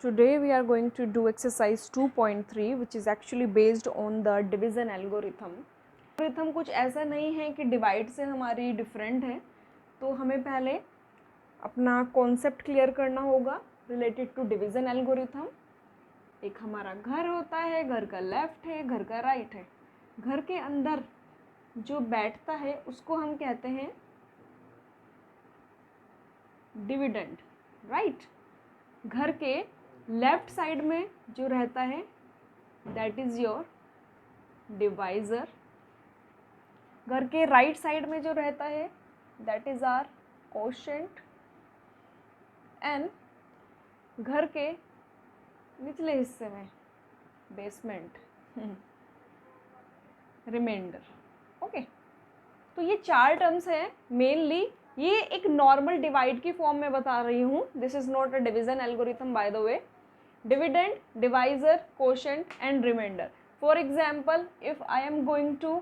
Today we are going to do exercise 2.3 which is actually based on the division algorithm. algorithm कुछ ऐसा नहीं है कि divide से हमारी डिफरेंट है, तो हमें पहले अपना कॉन्सेप्ट क्लियर करना होगा रिलेटेड टू डिविजन एल्गोरिथम. एक हमारा घर होता है, घर का लेफ्ट है, घर का राइट है. घर के अंदर जो बैठता है उसको हम कहते हैं डिविडेंड, राइट. घर के लेफ्ट साइड में जो रहता है दैट इज़ योर डिवाइज़र. घर के राइट साइड में जो रहता है that is our quotient. And घर के निचले हिस्से में बेसमेंट, रिमाइंडर. ओके, तो ये चार टर्म्स हैं मेनली. ये एक नॉर्मल डिवाइड की फॉर्म में बता रही हूँ. This is not a division algorithm by the way. Dividend, divisor, quotient and remainder. For example, if I am going to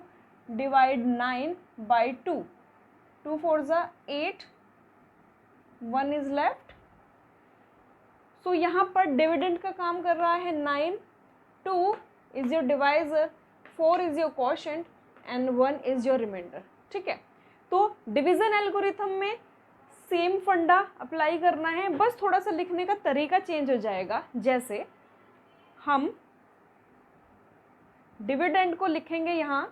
divide 9 by 2, 2 4s are 8, 1 is left. सो यहाँ पर dividend का काम कर रहा है 9, 2 is your divisor, 4 is your quotient and 1 is your remainder. ठीक है, तो डिवीजन एल्गोरिथम में सेम फंडा अप्लाई करना है, बस थोड़ा सा लिखने का तरीका चेंज हो जाएगा. जैसे हम डिविडेंड को लिखेंगे यहाँ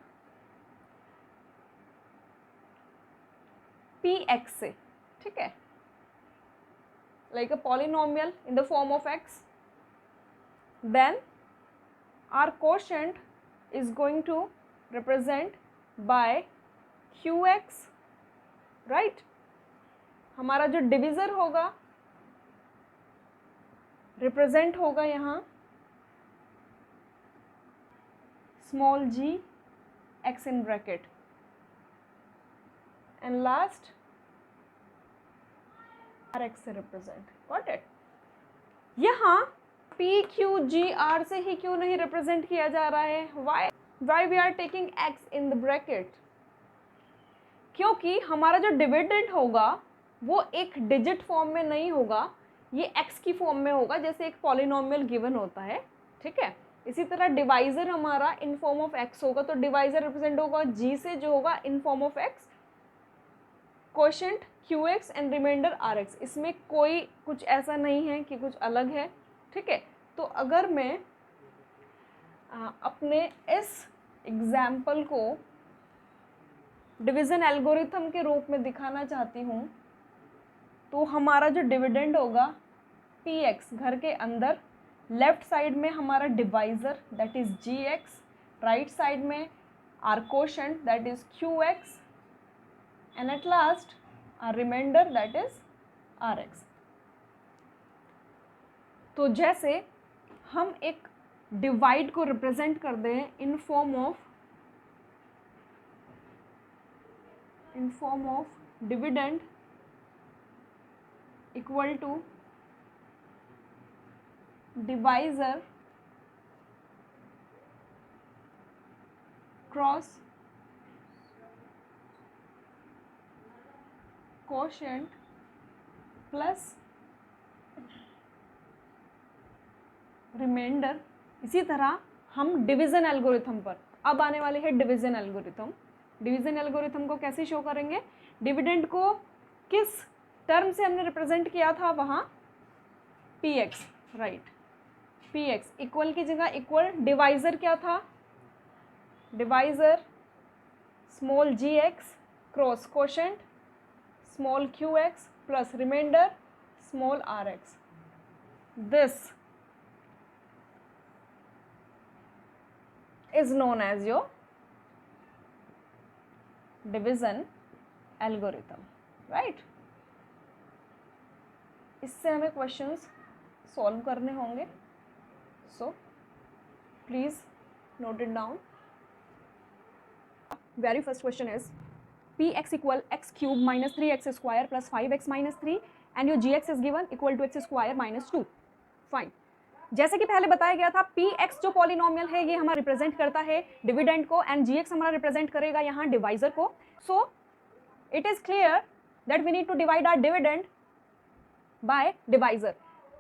px से. ठीक है, like a polynomial in the form of x. Then our quotient is going to represent by qx, right. हमारा जो डिविज़र होगा रिप्रेजेंट होगा यहाँ small g x in bracket and last rx से रिप्रेजेंट. Got it. यहाँ p q g r से ही क्यों नहीं रिप्रेजेंट किया जा रहा है? why we are taking x in the bracket? क्योंकि हमारा जो डिविडेंड होगा वो एक डिजिट फॉर्म में नहीं होगा, ये x की फॉर्म में होगा, जैसे एक पॉलिनोमियल गिवन होता है. ठीक है, इसी तरह डिवाइजर हमारा इन फॉर्म ऑफ x होगा, तो डिवाइजर रिप्रेजेंट होगा g से जो होगा in form of x. Quotient qx and reminder rx. इसमें कोई कुछ ऐसा नहीं है कि कुछ अलग है. ठीक है, तो अगर मैं अपने इस एग्जाम्पल को डिवीजन एल्गोरिथम के रूप में दिखाना चाहती हूँ, तो हमारा जो डिविडेंड होगा px, घर के अंदर लेफ्ट साइड में हमारा divisor that is gx, right side में our quotient that is qx and at last our remainder that is rx. तो जैसे हम एक डिवाइड को रिप्रेजेंट कर दें in form of dividend equal to divisor cross quotient plus remainder. इसी तरह हम डिवीजन एल्गोरिथम पर अब आने वाले हैं डिवीजन एल्गोरिथम. डिवीजन एल्गोरिथम को कैसे शो करेंगे? डिविडेंड को किस टर्म से हमने रिप्रेजेंट किया था? वहाँ px, राइट. px इक्वल की जगह इक्वल, डिवाइजर क्या था? Divisor small gx cross quotient small qx plus remainder small rx. This is known as your division algorithm, right? इससे हमें क्वेश्चंस सॉल्व करने होंगे, so please note it down. Very first question is px equal x cube minus 3x square plus 5x minus 3 and your gx is given equal to x square minus 2. Fine. जैसे कि पहले बताया गया था, px जो polynomial है ये हमारा रिप्रेजेंट करता है डिविडेंड को एंड gx हमारा रिप्रेजेंट करेगा यहाँ डिवाइजर को. So it is clear that we need to divide our dividend by divisor.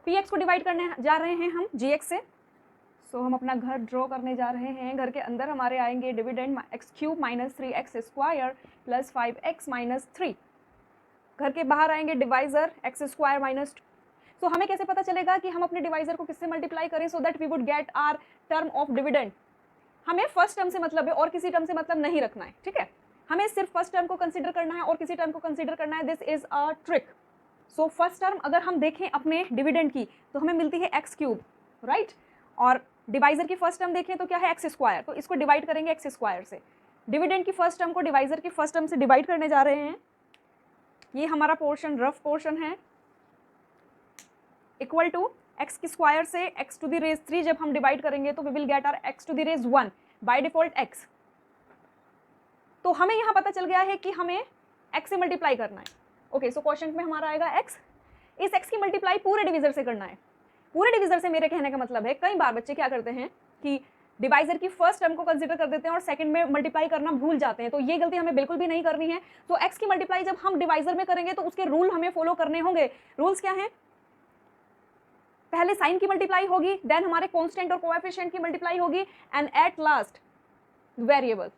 P X को डिवाइड करने जा रहे हैं हम जी एक्स से। सो हम अपना घर ड्रॉ करने जा रहे हैं। घर के अंदर हमारे आएंगे dividend x cube minus 3x square plus 5x minus 3। घर के बाहर आएंगे डिवाइजर एक्स स्क्वायर माइनस 2। सो हमें कैसे पता चलेगा कि हम अपने डिवाइजर को किससे मल्टीप्लाई करें so that we would get our term of dividend. हमें फर्स्ट टर्म से मतलब है और किसी टर्म से मतलब नहीं रखना है, ठीक है। हमें सिर्फ फर्स्ट टर्म को कंसीडर करना है और किसी टर्म को कंसीडर करना है। This is a trick. So first term अगर हम देखें अपने डिविडेंड की तो हमें मिलती है एक्स क्यूब, राइट। और डिवाइजर की फर्स्ट टर्म देखें तो क्या है एक्स स्क्वायर, तो इसको डिवाइड करेंगे एक्स स्क्वायर से। डिविडेंड की फर्स्ट टर्म को डिवाइजर की फर्स्ट टर्म से डिवाइड करने जा रहे हैं। ये हमारा पोर्शन रफ पोर्शन है, इक्वल टू एक्स की स्क्वायर से एक्स टू द रेज 3 जब हम डिवाइड करेंगे तो we will get our X to the raise 1 by default X. तो हमें यहाँ पता चल गया है कि हमें एक्स से मल्टीप्लाई करना है। ओके, सो क्वेश्चन में हमारा आएगा एक्स। इस एक्स की मल्टीप्लाई पूरे डिविजर से करना है। पूरे डिविजर से मेरे कहने का मतलब है कई बार बच्चे क्या करते हैं कि डिवाइजर की फर्स्ट टर्म को कंसीडर कर देते हैं और सेकंड में मल्टीप्लाई करना भूल जाते हैं। तो ये गलती हमें बिल्कुल भी नहीं करनी है। तो एक्स की मल्टीप्लाई जब हम डिवाइजर में करेंगे तो उसके रूल हमें फॉलो करने होंगे। रूल्स क्या हैं? पहले साइन की मल्टीप्लाई होगी, देन हमारे कांस्टेंट और कोएफिशिएंट की मल्टीप्लाई होगी एंड एट लास्ट वेरिएबल,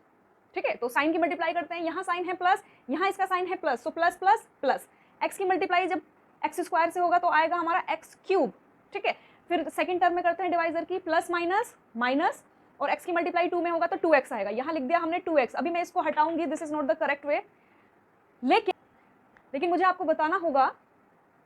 ठीक है। तो साइन की मल्टीप्लाई करते हैं, यहाँ साइन है प्लस, यहाँ इसका साइन है plus, so plus plus plus. X की मल्टीप्लाई जब एक्स स्क्वायर से होगा तो आएगा हमारा एक्स क्यूब, ठीक है। फिर सेकंड टर्म में करते हैं डिवाइजर की प्लस माइनस माइनस, और एक्स की मल्टीप्लाई 2 में होगा तो 2x आएगा। यहाँ लिख दिया हमने 2x। अभी मैं इसको हटाऊंगी, this is not the correct way. लेकिन मुझे आपको बताना होगा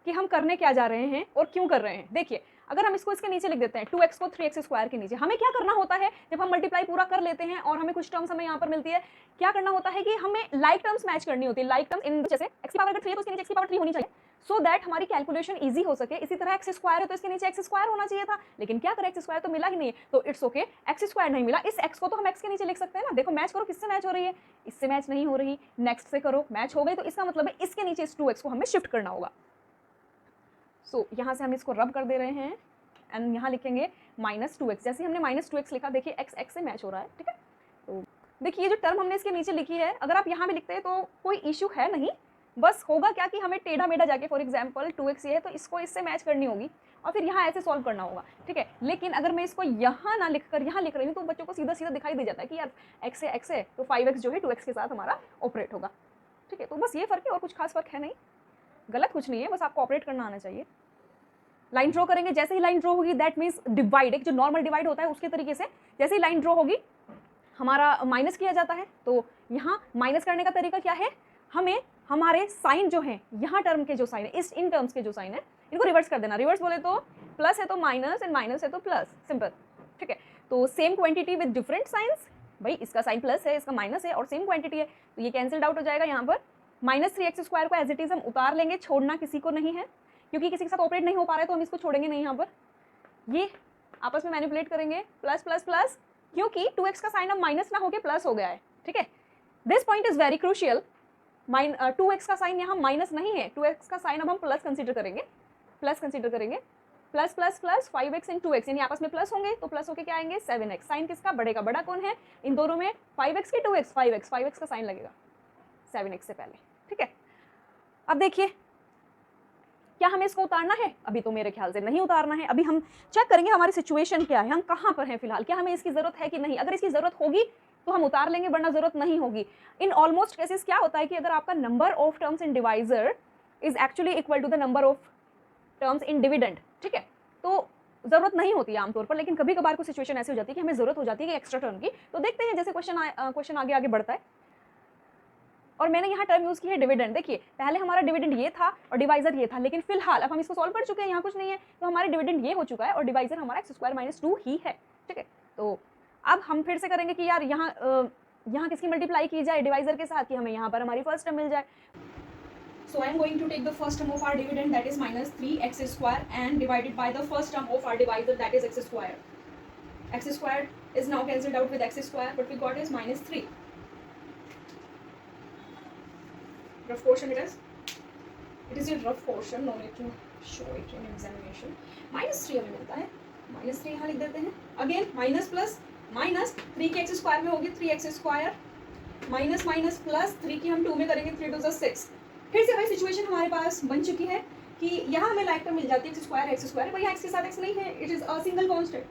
कि हम करने क्या जा रहे हैं और क्यों कर रहे हैं। देखिए, अगर हम इसको इसके नीचे लिख देते हैं 2x को 3x स्क्वायर के नीचे, हमें क्या करना होता है जब हम मल्टीप्लाई पूरा कर लेते हैं और हमें कुछ टर्म्स हमें यहाँ पर मिलती है, क्या करना होता है कि हमें लाइक टर्म्स मैच करनी होती है। लाइक टर्म्स इन, जैसे x की पावर अगर 3 है तो इसके नीचे x की पावर 3 होनी चाहिए, सो दैट हमारी कैलकुलेशन इजी हो सके। इसी तरह एक्स स्क्वायर है तो इसके नीचे एक्स स्क्वायर होना चाहिए था, लेकिन क्या करें, एक्स स्क्वायर तो मिला ही नहीं, तो इट्स ओके, एक्स स्क्वायर नहीं मिला। इस एक्स को तो हम एक्स के नीचे लिख सकते हैं ना। देखो मैच करो, किससे मैच हो रही है, इससे मैच नहीं हो रही, नेक्स्ट से करो, मैच हो गई, तो इसका मतलब है इसके नीचे इस 2x को हमें शिफ्ट करना होगा। सो यहाँ से हम इसको रब कर दे रहे हैं एंड यहाँ लिखेंगे -2x। जैसे हमने -2x लिखा, देखिए एक्स एक्स से मैच हो रहा है, ठीक है। तो देखिए ये जो टर्म हमने इसके नीचे लिखी है, अगर आप यहाँ भी लिखते हैं तो कोई इशू है नहीं। बस होगा क्या कि हमें टेढ़ा मेढ़ा जाके, फॉर एग्जाम्पल 2x ये है तो इसको इससे मैच करनी होगी और फिर यहाँ ऐसे सॉल्व करना होगा, ठीक है। लेकिन अगर मैं इसको यहाँ ना लिखकर यहाँ लिख रही हूँ तो बच्चों को सीधा सीधा दिखाई दे जाता है कि यार x है तो 5x जो है 2x के साथ हमारा ऑपरेट होगा, ठीक है। तो बस ये फ़र्क है और कुछ खास फ़र्क है नहीं, गलत कुछ नहीं है, बस आपको ऑपरेट करना आना चाहिए। लाइन ड्रॉ करेंगे, जैसे ही लाइन ड्रॉ होगी दैट मीन्स डिवाइड, एक जो नॉर्मल डिवाइड होता है उसके तरीके से जैसे ही लाइन ड्रॉ होगी हमारा माइनस किया जाता है। तो यहाँ माइनस करने का तरीका क्या है, हमें हमारे साइन जो है, यहाँ टर्म के जो साइन है, इस इन टर्म्स के जो साइन है इनको रिवर्स कर देना। रिवर्स बोले तो प्लस है तो माइनस एंड माइनस है तो प्लस, सिंपल, ठीक है। तो same quantity with different science, भाई इसका साइन प्लस है, इसका माइनस है और सेम क्वांटिटी है तो ये कैंसिल्ड आउट हो जाएगा। यहाँ पर -3x स्क्वायर को एज इट इज हम उतार लेंगे, छोड़ना किसी को नहीं है, क्योंकि किसी के साथ ऑपरेट नहीं हो पा रहा है तो हम इसको छोड़ेंगे नहीं। यहाँ पर ये आपस में मैनिपुलेट करेंगे, प्लस प्लस प्लस, क्योंकि 2x का साइन अब माइनस ना होकर प्लस हो गया है, ठीक है। This point is very crucial. 2x का साइन यहाँ माइनस नहीं है, 2x का साइन अब हम प्लस कंसीडर करेंगे, प्लस कंसीडर करेंगे। प्लस प्लस प्लस 5x इन 2x, यानी आपस में प्लस होंगे तो प्लस होके क्या आएंगे 7x। साइन किसका, बड़े का, बड़ा कौन है इन दोनों में, 5x के 2x, 5x का साइन लगेगा 7x से पहले, ठीक है। अब देखिए क्या हमें इसको उतारना है, अभी तो मेरे ख्याल से नहीं उतारना है। अभी हम चेक करेंगे हमारी सिचुएशन क्या है, हम कहाँ पर हैं फिलहाल, क्या हमें इसकी ज़रूरत है कि नहीं। अगर इसकी ज़रूरत होगी तो हम उतार लेंगे, वरना ज़रूरत नहीं होगी। इन ऑलमोस्ट केसेस क्या होता है कि अगर आपका number of terms in divisor is actually equal to the number of terms in dividend, ठीक है, तो ज़रूरत नहीं होती है आमतौर पर, लेकिन कभी कभार कोई सिचुएशन ऐसी हो जाती है कि हमें ज़रूरत हो जाती है कि एक्स्ट्रा टर्म की। तो देखते हैं जैसे क्वेश्चन आगे आगे बढ़ता है। और मैंने यहाँ टर्म यूज़ की है डिविडेंड। देखिए पहले हमारा डिविडेंड ये था और डिवाइजर ये था, लेकिन फिलहाल अब हम इसको सॉल्व कर चुके हैं, यहाँ कुछ नहीं है, तो हमारे डिविडेंड ये हो चुका है और डिवाइजर हमारा x² - 2 ही है, ठीक है। तो अब हम फिर से करेंगे कि यार यहाँ किसकी मल्टीप्लाई की जाए डिवाइजर के साथ, कि हमें यहाँ पर हमारी फर्स्ट टर्म मिल जाए। So I am going to take the first term of our dividend, that is -3x² and divided by the first term of our divisor, that is x². x² is now cancelled out with x², but we got is -3. Rough portion it is. It is a rough portion, no need to show it in examination. -3 हमें मिलता है, -3 यहाँ लिख देते हैं। Again minus plus minus, 3 की x² में होगी 3x², माइनस माइनस प्लस 3 की हम 2 में करेंगे, 3 2 6। फिर से वही सिचुएशन हमारे पास बन चुकी है कि यहाँ हमें लाइक टर्म मिल जाती है एक्स स्क्वायर, भैया एक्स के साथ एक्स नहीं है, it is a single constant,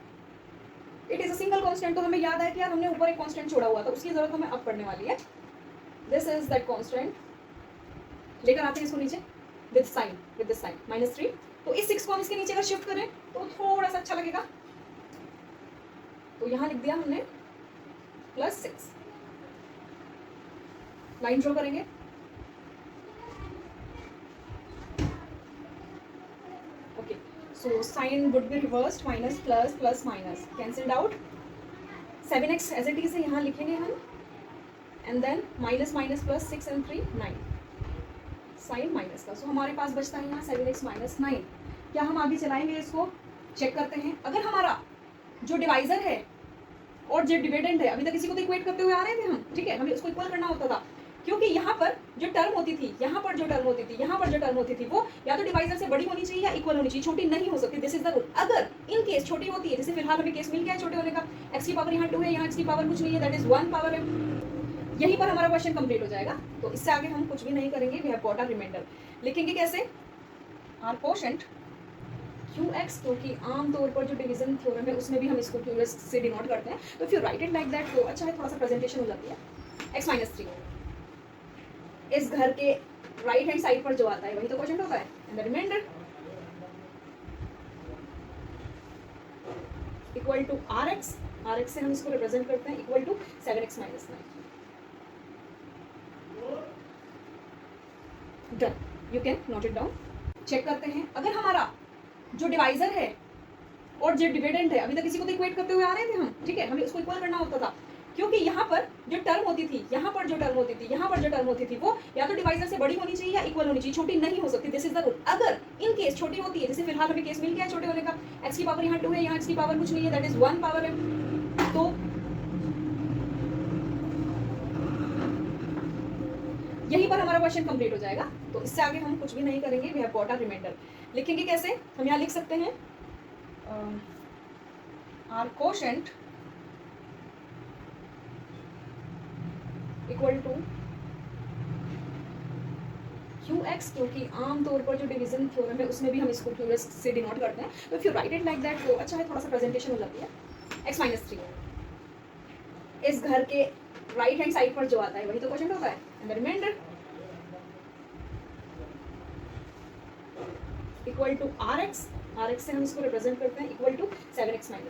it is a single constant. तो हमें याद है कि यार हमने ऊपर एक कॉन्स्टेंट छोड़ा हुआ था, उसकी ज़रूरत हमें अब पड़ने वाली है। दिस इज दैट कॉन्स्टेंट, लेकर आते हैं इसको नीचे with sign, with this sign -3। तो इस 6 को हम इसके नीचे अगर शिफ्ट करें तो थोड़ा सा अच्छा लगेगा, तो यहाँ लिख दिया हमने +6। लाइन ड्रॉ करेंगे, okay, so sign would be reversed, minus plus plus minus cancelled out, 7x as it is है यहाँ लिखेंगे हम, and then minus minus plus 6 and 3 9 sign minus का। सो हमारे पास बचता है यहाँ 7x - 9। क्या हम आगे चलाएंगे इसको, चेक करते हैं। अगर हमारा जो डिवाइजर है और जो डिविडेंड है, अभी तक इसी को तो इक्वेट करते हुए आ रहे थे हम, ठीक है, हमें उसको इक्वल करना होता था, क्योंकि यहाँ पर जो टर्म होती थी, यहाँ पर जो टर्म होती थी, यहाँ पर जो टर्म होती थी, वो या तो डिवाइजर से बड़ी होनी चाहिए या इक्वल होनी चाहिए, छोटी नहीं हो सकती। This is the rule. अगर इन केस छोटी होती है, जैसे फिलहाल हमें केस मिल गया है छोटे होने का, x की पावर यहाँ 2 है, यहाँ x की पावर कुछ नहीं है, दैट इज 1 पावर है, यहीं पर हमारा क्वेश्चन कंप्लीट हो जाएगा। तो इससे आगे हम कुछ भी नहीं करेंगे, we have got a remainder. लिखेंगे कैसे, आर कोशेंट QX, क्योंकि आमतौर पर जो डिवीजन थ्योरम है उसमें भी हम इसको QX से डिनोट करते हैं, तो if you right it like that तो अच्छा है, थोड़ा सा प्रेजेंटेशन हो जाती है। x - 3 इस घर के राइट हैंड साइड पर जो आता है वही तो क्वेश्चन होता है, and the remainder equal to RX, RX से हम इसको रिप्रेजेंट करते हैं equal to 7x - 9। Done, you can note it down. Check करते हैं, अगर हमारा जो डिवाइजर है और जो डिविडेंड है, अभी तक इसी को तो इक्वेट करते हुए आ रहे थे हम, ठीक है, हमें उसको इक्वल करना होता था, क्योंकि यहाँ पर जो टर्म होती थी, यहाँ पर जो टर्म होती थी, यहाँ पर जो टर्म होती थी, वो या तो डिवाइजर से बड़ी होनी चाहिए या इक्वल होनी चाहिए, छोटी नहीं हो सकती। This is the rule. अगर इन केस छोटी होती है, जैसे फिलहाल हमें केस मिल गया है छोटे होने का, x की पावर यहाँ 2 है, यहाँ x की पावर कुछ नहीं है, दैट इज 1 पावर है, तो यहीं पर हमारा क्वेश्चन कंप्लीट हो जाएगा। तो इससे आगे हम कुछ भी नहीं करेंगे, we have got a remainder. लिखेंगे कैसे, हम यहाँ लिख सकते हैं our quotient equal to QX, क्योंकि आमतौर पर जो डिवीजन थ्योरम है उसमें भी हम इसको QX से डिनोट करते हैं, तो if you right it like that तो अच्छा है, थोड़ा सा प्रेजेंटेशन हो जाती है। x - 3 इस घर के राइट हैंड साइड पर जो आता है वही तो क्वेश्चन होता है, and the remainder equal to RX, RX से हम इसको रिप्रेजेंट करते हैं equal to 7x - 9।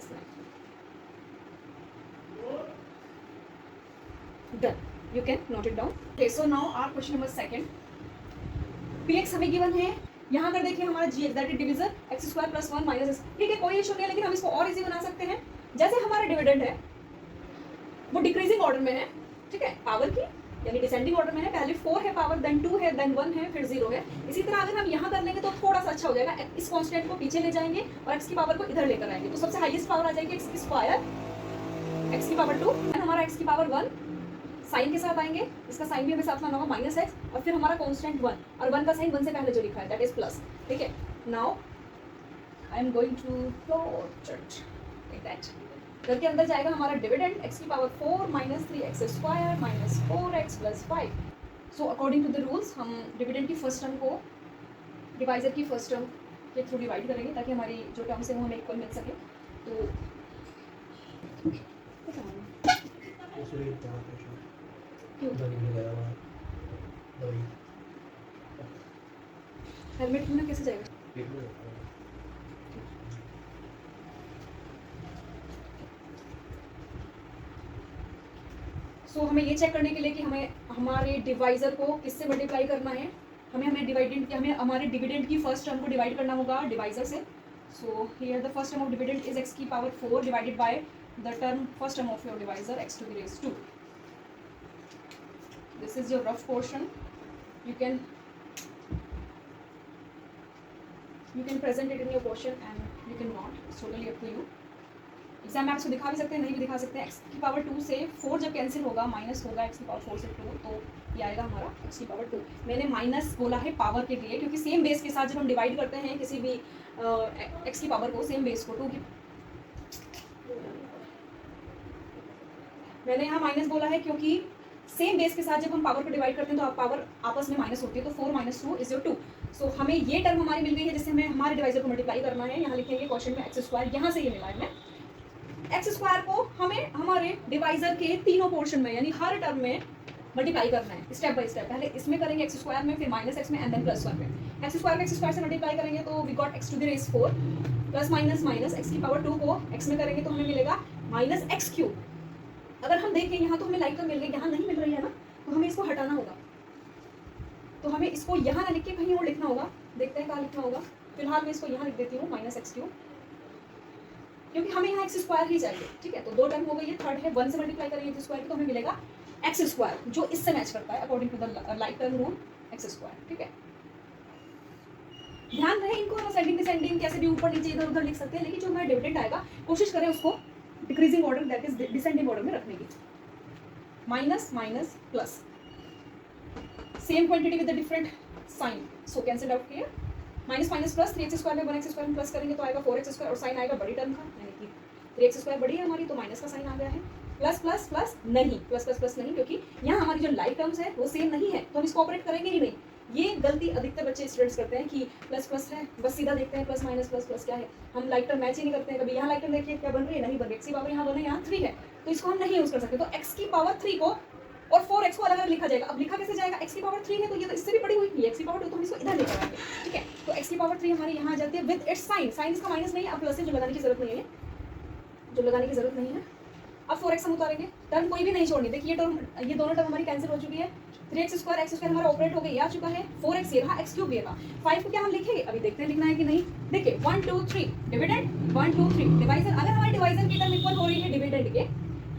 Done, you can note it down. Okay, so now our question number 2। Px हमें गिवन है, यहाँ अगर देखिए हमारा Gx that is divisor x² + 1 - s, ठीक है, कोई इशू नहीं है, लेकिन हम इसको और इजी बना सकते हैं। जैसे हमारा डिविडेंड है वो डिक्रीजिंग ऑर्डर में है, ठीक है, पावर की यानी डिसेंडिंग ऑर्डर में है, पहले 4 है पावर, देन 2 है, देन 1 है, फिर 0 है। इसी तरह अगर हम यहाँ कर लेंगे तो थोड़ा सा अच्छा हो जाएगा, इस कांस्टेंट को पीछे ले जाएंगे और x की पावर को इधर लेकर आएंगे, तो सबसे हाईएस्ट पावर आ जाएगी x² x की पावर 2, एंड हमारा x की पावर 1 साइन के साथ आएंगे, इसका साइन भी हमें साथ लाना होगा -x, और फिर हमारा कांस्टेंट 1, और 1 का साइन 1 से पहले जो लिखा है दैट इज प्लस, ठीक है। Now I am going to plot it like that. घर के अंदर जाएगा हमारा डिविडेंड x की power 4 - 3x² - 4x + 5। So according to the rules हम डिविडेंड की फर्स्ट टर्म को डिवाइजर की फर्स्ट टर्म के थ्रू डिवाइड करेंगे, ताकि हमारी जो टर्म्स है वो हमें इक्वल मिल सके। तो हेलमेट में कैसे जाएगा? सो हमें ये चेक करने के लिए कि हमें हमारे डिवाइजर को किससे मल्टीप्लाई करना है, हमें डिविडेंड, हमें हमारे डिविडेंड की फर्स्ट टर्म को डिवाइड करना होगा डिवाइजर से। So here the first term of dividend is x की power 4 divided by the term first term of your divisor x⁻²। This is your rough portion, you can present it in your question and you can not, it's totally up to you। Exam में आपको दिखा भी सकते हैं, नहीं भी दिखा सकते हैं। x की पावर 2 से 4 जब कैंसिल होगा, माइनस होगा x की पावर 4 से 2, तो ये आएगा हमारा x की पावर 2। मैंने माइनस बोला है पावर के लिए, क्योंकि सेम बेस के साथ जब हम डिवाइड करते हैं किसी भी x की पावर को, सेम बेस को 2 की, मैंने यहाँ माइनस बोला है क्योंकि सेम बेस के साथ जब हम पावर को डिवाइड करते हैं तो पावर आपस में माइनस होती है, तो 4 - 2 इज योर 2। सो हमें ये टर्म हमारी मिल गई है जिससे हमें हमारे डिवाइजर को मल्टीप्लाई करना है। यहाँ लिखेंगे क्वेश्चन में एक्स स्क्वायर, यहाँ से ये मिला है हमें। एक्स स्क्वायर को हमें हमारे डिवाइजर के तीनों पोर्शन में यानी हर टर्म में मल्टीप्लाई करना है स्टेप बाय स्टेप। पहले इसमें करेंगे एक्स स्क्वायर में, फिर माइनस एक्स में एंड देन प्लस वन में। एक्स स्क्वायर से मल्टीप्लाई करेंगे तो we got x to the raise 4 plus minus minus x की पावर 2 को एक्स में करेंगे तो हमें मिलेगा माइनस एक्स क्यूब। अगर हम देखें यहाँ तो हमें लाइक तो मिल गई, यहाँ नहीं मिल रही है ना, तो हमें इसको हटाना होगा। तो हमें इसको यहाँ ना लिख के कहीं और लिखना होगा। देखते हैं कहाँ लिखना होगा। फिलहाल मैं इसको यहाँ लिख देती हूँ माइनस एक्स क्यूब, क्योंकि हमें यहाँ एक्स स्क्वायर ही चाहिए। ठीक है, तो दो टर्म हो गई है, थर्ड है 1 से मल्टीप्लाई करेंगे एक्स स्क्वायर की तो हमें मिलेगा एक्स स्क्वायर, जो इससे मैच करता है according to the like term rule x square. ठीक है, ध्यान रहे इनको हम असेंडिंग डिसेंडिंग कैसे भी ऊपर नीचे इधर उधर लिख सकते हैं, लेकिन जो हमारा डिविडेंड आएगा कोशिश करें उसको decreasing order that is descending order में रखने की। Minus minus plus, same quantity with the different sign, so cancel out किया। Minus minus plus, 3x square में 1x स्क्वायर में प्लस करेंगे तो आएगा 4x स्क्वायर, और साइन आएगा बड़ी टर्म का, यानी कि 3x स्क्वायर बड़ी है हमारी तो माइनस का साइन आ गया है। प्लस प्लस प्लस नहीं, प्लस प्लस प्लस नहीं, क्योंकि यहाँ हमारी जो लाइक टर्म्स है वो सेम नहीं है तो हम इसको ऑपरेट करेंगे ही नहीं। ये गलती अधिकतर बच्चे स्टूडेंट्स करते हैं कि प्लस प्लस है, बस सीधा देखते हैं प्लस माइनस प्लस प्लस क्या है, हम लाइक टर्म मैच ही नहीं करते हैं। कभी यहाँ लाइक टर्म देखिए क्या बन रही है, नहीं बन रही, एक्स की पावर यहाँ बना, यहाँ 3 है तो इसको हम नहीं यूज कर सकते। तो एक्स की पावर 3 को और 4x को अलग अलग लिखा जाएगा। अब लिखा कैसे जाएगा, x की पावर 3 है तो ये तो इससे भी बड़ी हुई, ये x की पावर 2 तो हम इसको इधर लेकर आएंगे। ठीक है, तो x की पावर 3 हमारी यहाँ आ जाती है विद इट्स साइन, साइन इसका माइनस नहीं है, अब प्लस है जो लगाने की जरूरत नहीं है, जो लगाने की जरूरत नहीं है। अब 4x हम उतारेंगे, टर्म कोई भी नहीं छोड़नी। देखिए ये दोनों टर्म हमारी कैंसिल हो चुकी है। 3x स्क्वायर हमारा ऑपरेट हो गया, ये आ चुका है। 4x ये रहा, x क्यूब ये रहा। 5 को क्या हम लिखेंगे, अभी देखते हैं लिखना है कि नहीं। देखिए 1 2 3 डिविडेंड, 1 2 3 डिवाइजर। अगर हमारे डिवाइजर की टर्म इक्वल हो रही है डिविडेंड के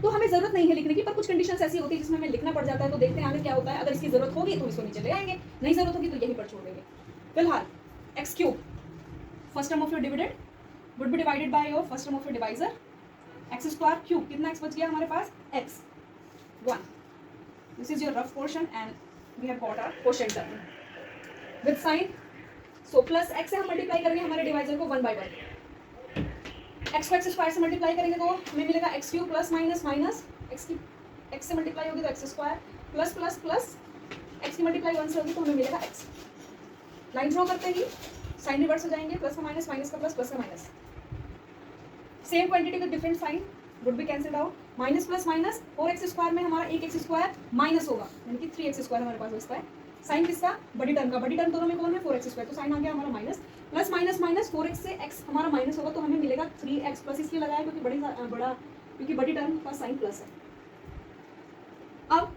तो हमें जरूरत नहीं है लिखने की, पर कुछ कंडीशंस ऐसी होती है जिसमें हमें लिखना पड़ जाता है। तो देखते हैं आगे क्या होता है। अगर इसकी जरूरत होगी तो इसको नीचे ले आएंगे, नहीं जरूरत होगी तो यहीं पर छोड़ देंगे। फिलहाल x cube first term of your dividend would be divided by your first term of your divisor x square cube. कितना एक्स बच गया हमारे पास, x 1। This is your rough portion and we have got our quotient term with sign. So plus x से हम multiply करेंगे हमारे divisor को 1 बाय 1। एक्स को एक्स स्क्वायर से मल्टीप्लाई करेंगे तो हमें मिलेगा x cube plus minus minus x की एक्स से मल्टीप्लाई होगी तो x square plus plus plus x की मल्टीप्लाई 1 से होगी तो हमें मिलेगा एक्स। लाइन ड्रॉ करते ही साइन रिवर्स हो जाएंगे, प्लस का माइनस माइनस का प्लस प्लस का minus. Same quantity with different sign would be cancelled out. Minus plus minus, 4x square में हमारा एक एक्स स्क्वायर माइनस होगा यानी कि 3x स्क्वायर हमारे पास बचता है। साइन किसका, बड़ी टर्म का, बड़ी टर्म दोनों में कौन है 4x स्क्वायर, तो साइन आ गया हमारा minus. Plus minus minus 4x से x हमारा माइनस होगा तो हमें मिलेगा 3x प्लस, इसलिए लगाया क्योंकि बड़ी टर्म का साइन प्लस है। अब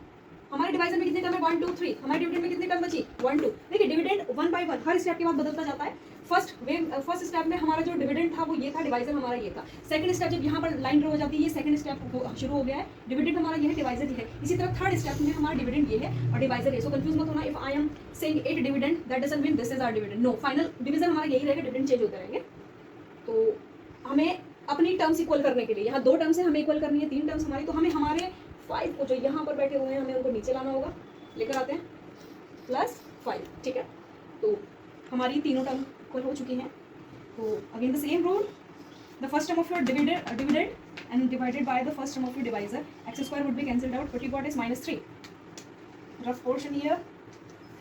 हमारे डिवाइजर में कितने टर्म है 1 2 3, हमारे डिविडेंड में कितनी टर्म बची 1 2। देखिए डिविडेंड 1 बाय 1 हर स्टेप के बाद बदलता जाता है। फर्स्ट स्टेप में हमारा जो डिविडेंड था वो ये था, डिवाइजर हमारा ये था। सेकंड स्टेप जब यहाँ पर लाइन ड्रॉ हो जाती है, ये सेकंड स्टेप शुरू हो गया है, डिविडेंड हमारा ये है, डिवाइजर ये है। इसी तरह थर्ड स्टेप में हमारा डिविडेंड ये है और डिवाइजर ये। सो कंफ्यूज मत होना, if I am saying 8 dividend that doesn't mean this is our dividend, no, final division हमारा यही रहेगा, डिविडेंड चेंज होते रहेंगे। तो हमें अपनी टर्म्स इक्वल करने के लिए, यहाँ 2 टर्म्स है हमें इक्वल करनी है, 3 टर्म्स हमारी, तो हमें हमारे 5 को जो यहाँ पर बैठे हुए हैं हमें उनको नीचे लाना होगा। लेकर आते हैं प्लस 5। ठीक है, तो हमारी तीनों टर्म इक्वल हो चुकी हैं। तो again the same rule, the first term of your dividend and divided by the first term of your divisor, x square would be cancelled out, what you got is -3 rough portion here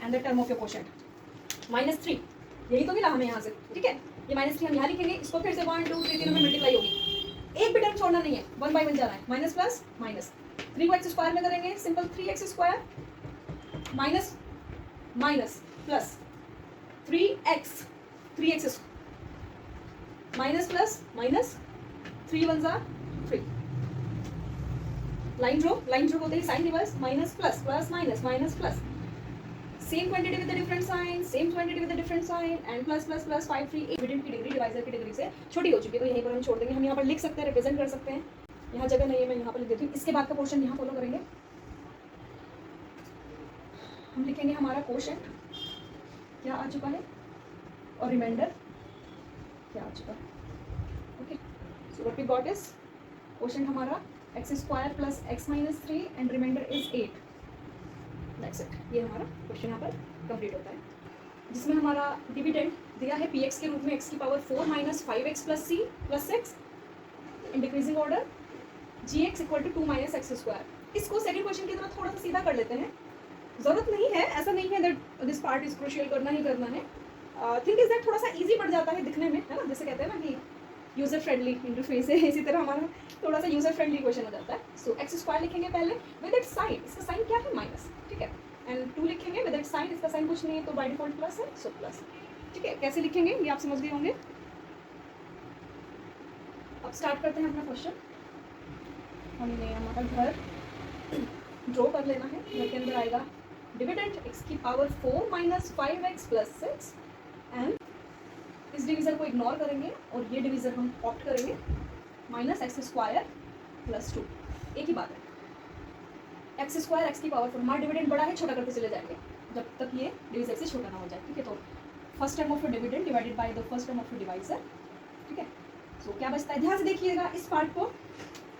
and the term of your quotient -3, यही तो मिला हमें यहाँ से। ठीक है, ये -3 हम यहाँ लिखेंगे, इसको फिर से 1 2 3 तीनों में मल्टीप्लाई होगी, एक भी टर्म छोड़ना नहीं है, 1 बाय 1 जाना है। माइनस प्लस माइनस, 3 को एक्स स्क्वायर में करेंगे, simple 3x square minus minus plus 3x minus plus minus 3 1 जा 3। लाइन ड्रॉ होते ही sign reverse, minus plus plus minus minus plus, same quantity with the different sign, same quantity with the different sign and plus plus plus 5 3। Dividend की degree divisor की degree से छोटी हो चुकी है तो यहीं पर हम छोड़ देंगे। हम यहाँ पर लिख सकते हैं, रिप्रेजेंट कर सकते हैं, यहाँ जगह नहीं है, मैं यहाँ पर लिख देती हूँ। इसके बाद का पोर्शन यहाँ फॉलो करेंगे, हम लिखेंगे हमारा क्वोशिएंट क्या आ चुका है और रिमाइंडर क्या आ चुका है। Okay, so what we got is quotient हमारा x square plus x minus 3 and remainder is 8। That's it, ये हमारा क्वेश्चन यहाँ पर कंप्लीट होता है, जिसमें हमारा डिविडेंड दिया है px के रूप में x की power 4 minus 5x plus c plus 6 in decreasing order, gx equal to 2 minus x square. इसको सेकंड क्वेश्चन की तरह थोड़ा सा सीधा कर लेते हैं, जरूरत नहीं है, ऐसा नहीं है that this part is crucial, करना ही करना है। थिंक इज दैट थोड़ा सा इजी पड़ जाता है दिखने में, है ना, जैसे कहते हैं ना कि यूजर फ्रेंडली इंटरफेस है, इसी तरह हमारा थोड़ा सा यूजर फ्रेंडली क्वेश्चन हो जाता है। सो एक्स स्क्वायर लिखेंगे पहले विद इट साइन, इसका साइन क्या है माइनस, ठीक है, एंड 2 लिखेंगे विद इट साइन, इसका साइन कुछ नहीं है तो बाय डिफॉल्ट प्लस है, सो प्लस, ठीक है। कैसे लिखेंगे ये आप समझ गए होंगे। अब स्टार्ट करते हैं अपना क्वेश्चन। हमने हमारा घर ड्रॉ कर लेना है। घर के अंदर आएगा डिविडेंड x की power 4 minus 5x plus 6 and इस डिवीज़र को इग्नोर करेंगे और ये डिवीज़र हम ऑप्ट करेंगे माइनस एक्स स्क्वायर प्लस 2। एक ही बात है, एक्स स्क्वायर एक्स की पावर 4, हमारा डिविडेंड बड़ा है, छोटा करते चले जाएंगे जब तक ये डिवीज़र से छोटा ना हो जाए, ठीक है। तो first term of dividend divided by the first term of divisor, ठीक है। सो क्या बचता है, ध्यान से देखिएगा इस पार्ट को,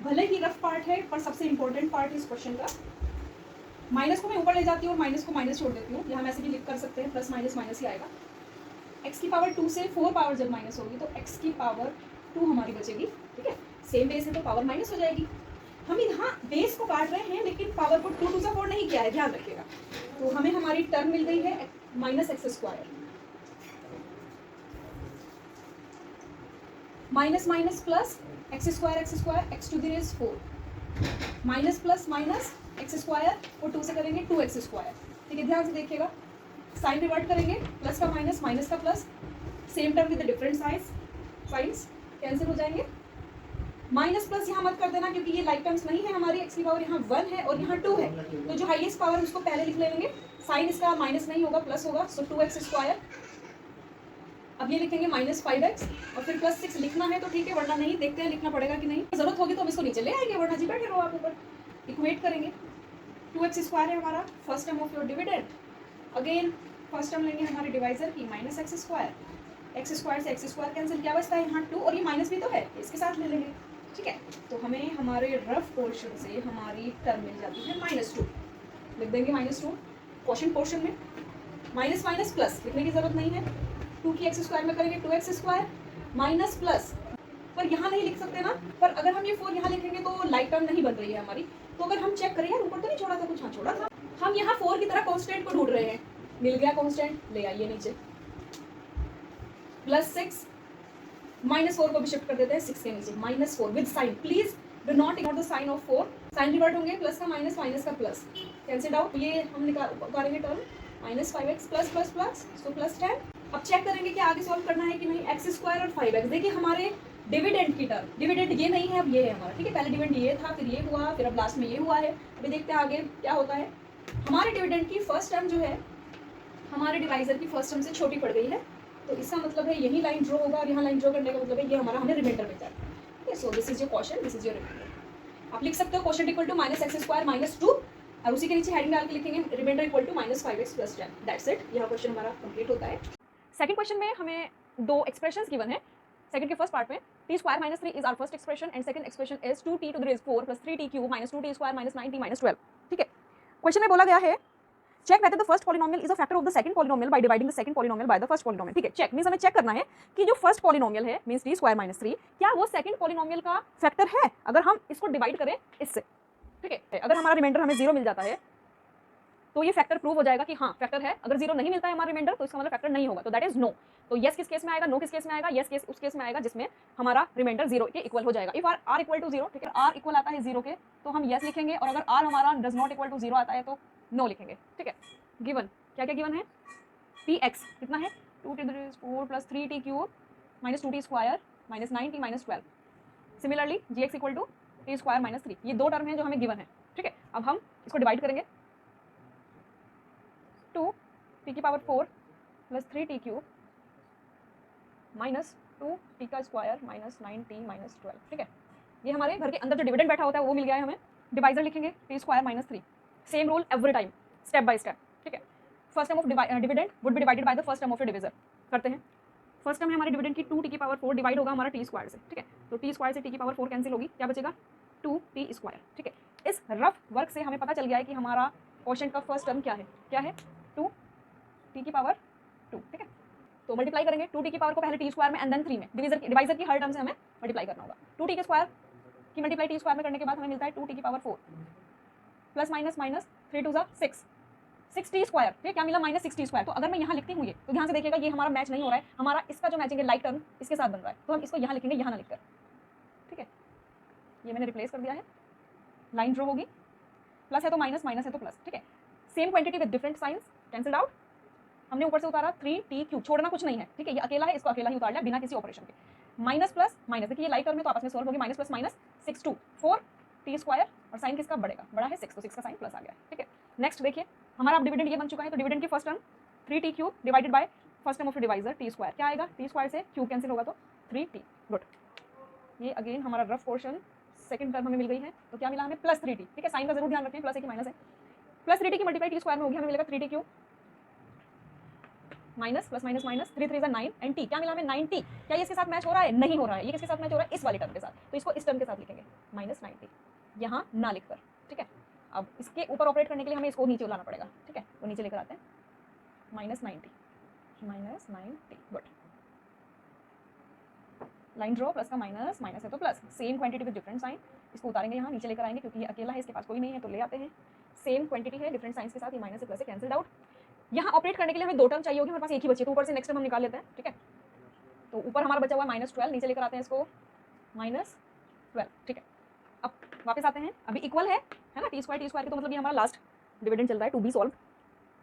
भले ही रफ पार्ट है पर सबसे इंपॉर्टेंट पार्ट है इस क्वेश्चन का। माइनस को मैं ऊपर ले जाती हूँ और माइनस को माइनस छोड़ देती हूँ, यहाँ हम ऐसे भी लिख कर सकते हैं, प्लस माइनस माइनस ही आएगा। x की पावर 2 से 4 पावर जब माइनस होगी तो x की पावर 2 हमारी बचेगी, ठीक है। सेम बेस है तो पावर माइनस हो जाएगी। हम यहाँ बेस को काट रहे हैं लेकिन पावर को 2 टू 4 नहीं किया है, ध्यान रखिएगा। तो हमें हमारी टर्म मिल गई है minus x square, minus minus plus x square x to the raise 4 minus plus minus x square और 2 से करेंगे 2x स्क्वायर, ठीक है। ध्यान से देखिएगा, साइन रिवर्ट करेंगे, प्लस का माइनस माइनस का plus, same term with different science cancel हो जाएंगे। माइनस प्लस यहाँ मत कर देना क्योंकि ये लाइक टर्म्स नहीं है हमारी, एक्स की पावर यहाँ 1 है और यहाँ 2 है, तो जो हाईएस्ट पावर है उसको पहले लिख लेंगे। साइन इसका माइनस नहीं होगा प्लस होगा, सो 2x स्क्वायर। अब ये लिखेंगे माइनस 5x और फिर प्लस 6 लिखना है तो ठीक है, वरना नहीं, देखते हैं लिखना पड़ेगा कि नहीं, जरूरत होगी तो हम इसको नीचे ले आएंगे, वरना जी बैठे रहो आप ऊपर। इक्वेट करेंगे, 2x स्क्वायर है हमारा first term of your dividend, again first term लेंगे हमारे डिवाइजर की minus x square, x square से एक्स स्क्वायर कैंसिल, क्या बचता है यहाँ 2 और ये माइनस भी तो है, इसके साथ ले लेंगे, ठीक है। तो हमें हमारे रफ पोर्शन से हमारी टर्म मिल जाती है -2, लिख देंगे -2 क्वेश्चन पोर्शन में। माइनस माइनस प्लस लिखने की जरूरत नहीं है, 2 की एक्स स्क्वायर में करेंगे 2x स्क्वायर माइनस प्लस, पर यहाँ नहीं लिख सकते ना, पर अगर हम ये 4 यहाँ लिखेंगे तो लाइक टर्म नहीं बन रही है हमारी। तो अगर हम चेक करें यार ऊपर तो नहीं छोड़ा था कुछ, हाँ छोड़ा था, हम यहाँ 4 की तरह कांस्टेंट को ढूंढ रहे हैं, मिल गया कांस्टेंट, ले आइए नीचे, +6 -4 को भी शिफ्ट कर देते हैं 6 के नीचे, -4 with sign, please do not ignore the sign of 4, sign revert होंगे, प्लस का माइनस माइनस का प्लस, कैंसिल आउट, ये हम उतारेंगे term -5x plus plus plus, so +10। अब चेक करेंगे कि आगे सॉल्व करना है कि नहीं, एक्स स्क्वायर और 5x, देखिए हमारे डिविडेंड की टर्म, डिविडेंड ये नहीं है, अब ये है हमारा, ठीक है। पहले डिविडेंड ये था, फिर ये हुआ, फिर अब लास्ट में ये हुआ है, अभी देखते हैं आगे क्या होता है। हमारे डिविडेंड की फर्स्ट टर्म जो है हमारे डिवाइजर की फर्स्ट टर्म से छोटी पड़ गई है, तो इसका मतलब है यही लाइन ड्रॉ होगा और यहाँ लाइन ड्रॉ करने का मतलब है ये हमारा हमें रिमाइंडर मिल जाएगा, ठीक है। So this is your question, this is your reminder. आप लिख सकते हो question equal to minus x square minus 2 और उसी के नीचे हेडिंग डाल के लिखेंगे reminder equal to -5x + 10, that's it. यह क्वेश्चन हमारा कंप्लीट होता है। सेकंड क्वेश्चन में हमें दो एक्सप्रेशंस गिवन है। सेकंड के फर्स्ट पार्ट में t square minus 3 is our first expression and second expression is 2t to the raise 4 + 3t cube minus 2t square minus 9t minus 12, ठीक है। क्वेश्चन में बोला गया है check whether the first polynomial is a factor of the second polynomial by dividing the second polynomial by the first polynomial, ठीक है। Check means हमें check करना है कि जो फर्स्ट पॉलिनोमियल है मींस t स्क्वायर माइनस 3 क्या वो सेकंड पॉलिनोमियल का फैक्टर है अगर हम इसको डिवाइड करें इससे, ठीक है। अगर हमारा रिमाइंडर हमें 0 मिल जाता है तो ये फैक्टर प्रूव हो जाएगा कि हाँ फैक्टर है। अगर 0 नहीं मिलता है हमारा रिमाइंडर तो इसका मतलब फैक्टर नहीं होगा, तो दैट इज नो। तो यस किस केस में आएगा, नो किस केस में आएगा, यस केस उस केस में आएगा जिसमें हमारा रिमाइंडर 0 के इक्वल हो जाएगा। इफ r इक्वल टू 0, ठीक है, r इक्वल आता है 0 के तो हम यस लिखेंगे, और अगर r हमारा डज नॉट इक्वल टू 0 आता है तो नो लिखेंगे, ठीक है। गिवन क्या क्या गिवन है, px कितना है 2t to the raise 4 + 3t cube minus 2t square minus 9t minus 12। Similarly gx equal to t square minus 3, ये दो टर्म हैं जो हमें गिवन है, ठीक है। अब हम इसको डिवाइड करेंगे 2t की power 4 + 3t cube minus 2t का स्क्वायर माइनस 9t माइनस 12, ठीक है। ये हमारे घर के अंदर जो डिविडेंड बैठा होता है वो मिल गया है हमें। डिवाइजर लिखेंगे t square minus 3, same rule every time, step by step, ठीक है। First term of dividend would be divided by the first term of your divisor. करते हैं, फर्स्ट टर्म है हमारे डिविडेंड की 2t की पावर 4 डिवाइड होगा हमारा t स्क्वायर से, ठीक है। तो t स्क्वायर से t की पावर 4 कैंसिल होगी, क्या बचेगा 2t स्क्वायर, ठीक है। इस रफ वर्क से हमें पता चल गया है कि हमारा क्वोशिएंट का फर्स्ट टर्म क्या है 2t की पावर 2, ठीक है। तो मल्टीप्लाई करेंगे 2t की पावर को पहले t स्क्वायर में एंड देन 3 में, डिवाइजर की हर टर्म से हमें मल्टीप्लाई करना होगा। 2t के स्क्वायर की मल्टीप्लाई t स्क्वायर में करने के बाद हमें मिलता है 2t की power 4 plus minus minus 3 2 6 6t square, ठीक है, क्या मिला माइनस 6t स्क्वायर। तो अगर मैं यहाँ लिखती हूँ ये, तो ध्यान से देखिएगा ये हमारा मैच नहीं हो रहा है, हमारा इसका जो मैचिंग है लाइक टर्म इसके साथ बन रहा है, तो हम इसको यहाँ लिखेंगे, यहाँ ना लिखकर, ठीक है। ये मैंने रिप्लेस कर दिया है, लाइन ड्रॉ होगी, प्लस है तो माइनस, माइनस है तो प्लस, ठीक है। Same quantity with different science, cancelled out. हमने ऊपर से उतारा 3t क्यूब, छोड़ना कुछ नहीं है, ठीक है, ये अकेला है, इसको अकेला ही उतार लिया बिना किसी ऑपरेशन के। माइनस प्लस माइनस, देखिए ये लाइक टर्म में तो आपस में सॉल्व होगी, minus plus minus 6 2 4t square, और साइन किसका बढ़ेगा, बड़ा है 6, तो 6 का साइन प्लस आ गया, ठीक है। नेक्स्ट देखिए हमारा अब डिविडेंड ये बन चुका है, तो डिविडेंड की first term 3t cube divided by first term of divisor t square, क्या आएगा, t स्क्वायर से क्यूब कैंसिल होगा तो 3t, गुड। ये अगेन हमारा रफ पोर्शन सेकंड टर्म हमें मिल गई है, तो क्या मिला हमें प्लस 3t, ठीक है, साइन का जरूर ध्यान रखें, प्लस है कि माइनस है, प्लस 3t की मल्टीप्लाई t स्क्वायर में होगी, हमें मिलेगा 3t cube minus plus minus minus 3 3 9 and t, क्या मिला हमें 9t। क्या ये इसके साथ मैच हो रहा है, नहीं हो रहा है, ये किसके साथ मैच हो रहा है, इस वाले टर्म के साथ, तो इसको इस टर्म के साथ लिखेंगे माइनस 9t, यहाँ ना लिखकर, ठीक है। अब इसके ऊपर ऑपरेट करने के लिए हमें इसको नीचे लाना पड़ेगा, ठीक है, वो नीचे लेकर आते हैं, minus 9t, good. Line draw, plus का माइनस, माइनस है तो plus, same quantity with different sign, इसको उतारेंगे यहाँ नीचे लेकर आएंगे, क्योंकि ये अकेला है, इसके पास कोई नहीं है, तो ले आते हैं, सेम क्वांटिटी है डिफरेंट साइंस के साथ, ये माइनस से प्लस से कैंसिल्ड आउट। यहाँ ऑपरेट करने के लिए हमें दो टर्म चाहिए होगी, हमारे पास एक ही बची है, तो ऊपर से नेक्स्ट टर्म हम निकाल लेते हैं, ठीक है। तो ऊपर हमारा बचा हुआ है -12, नीचे लेकर आते हैं इसको -12, ठीक है। अब वापस आते हैं, अभी इक्वल है ना, टी स्क्वायर की, तो मतलब ये हमारा लास्ट डिविडेंड चल रहा है टू बी सॉल्व।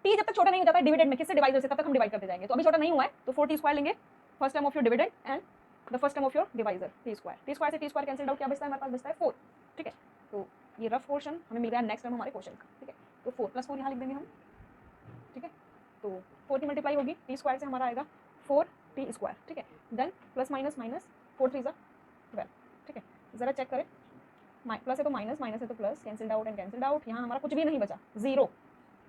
टी जब तक छोटा नहीं हो जाता है डिविडेंड में, किससे डिवाइजर से, तब तक हम डिवाइड करते जाएंगे, तो अभी छोटा नहीं हुआ है, तो 4t स्क्वायर लेंगे, first term of your dividend and the first term of your divisor t square से t स्क्वायर कैंसिल आउट, क्या बचता है हमारे पास, बचता है 4, ठीक है। तो ये रफ पोर्शन हमें मिल गया नेक्स्ट टर्म हमारे क्वेश्चन का, ठीक है। तो 4 + 4 यहाँ लिख देंगे हम, ठीक है। तो 4 की मल्टीप्लाई होगी t स्क्वायर से, हमारा आएगा 4t स्क्वायर, ठीक है। देन प्लस माइनस माइनस 4 3 12, ठीक है। ज़रा चेक करें, प्लस है तो माइनस, माइनस है तो plus, cancelled out and cancelled out, यहाँ हमारा कुछ भी नहीं बचा, जीरो।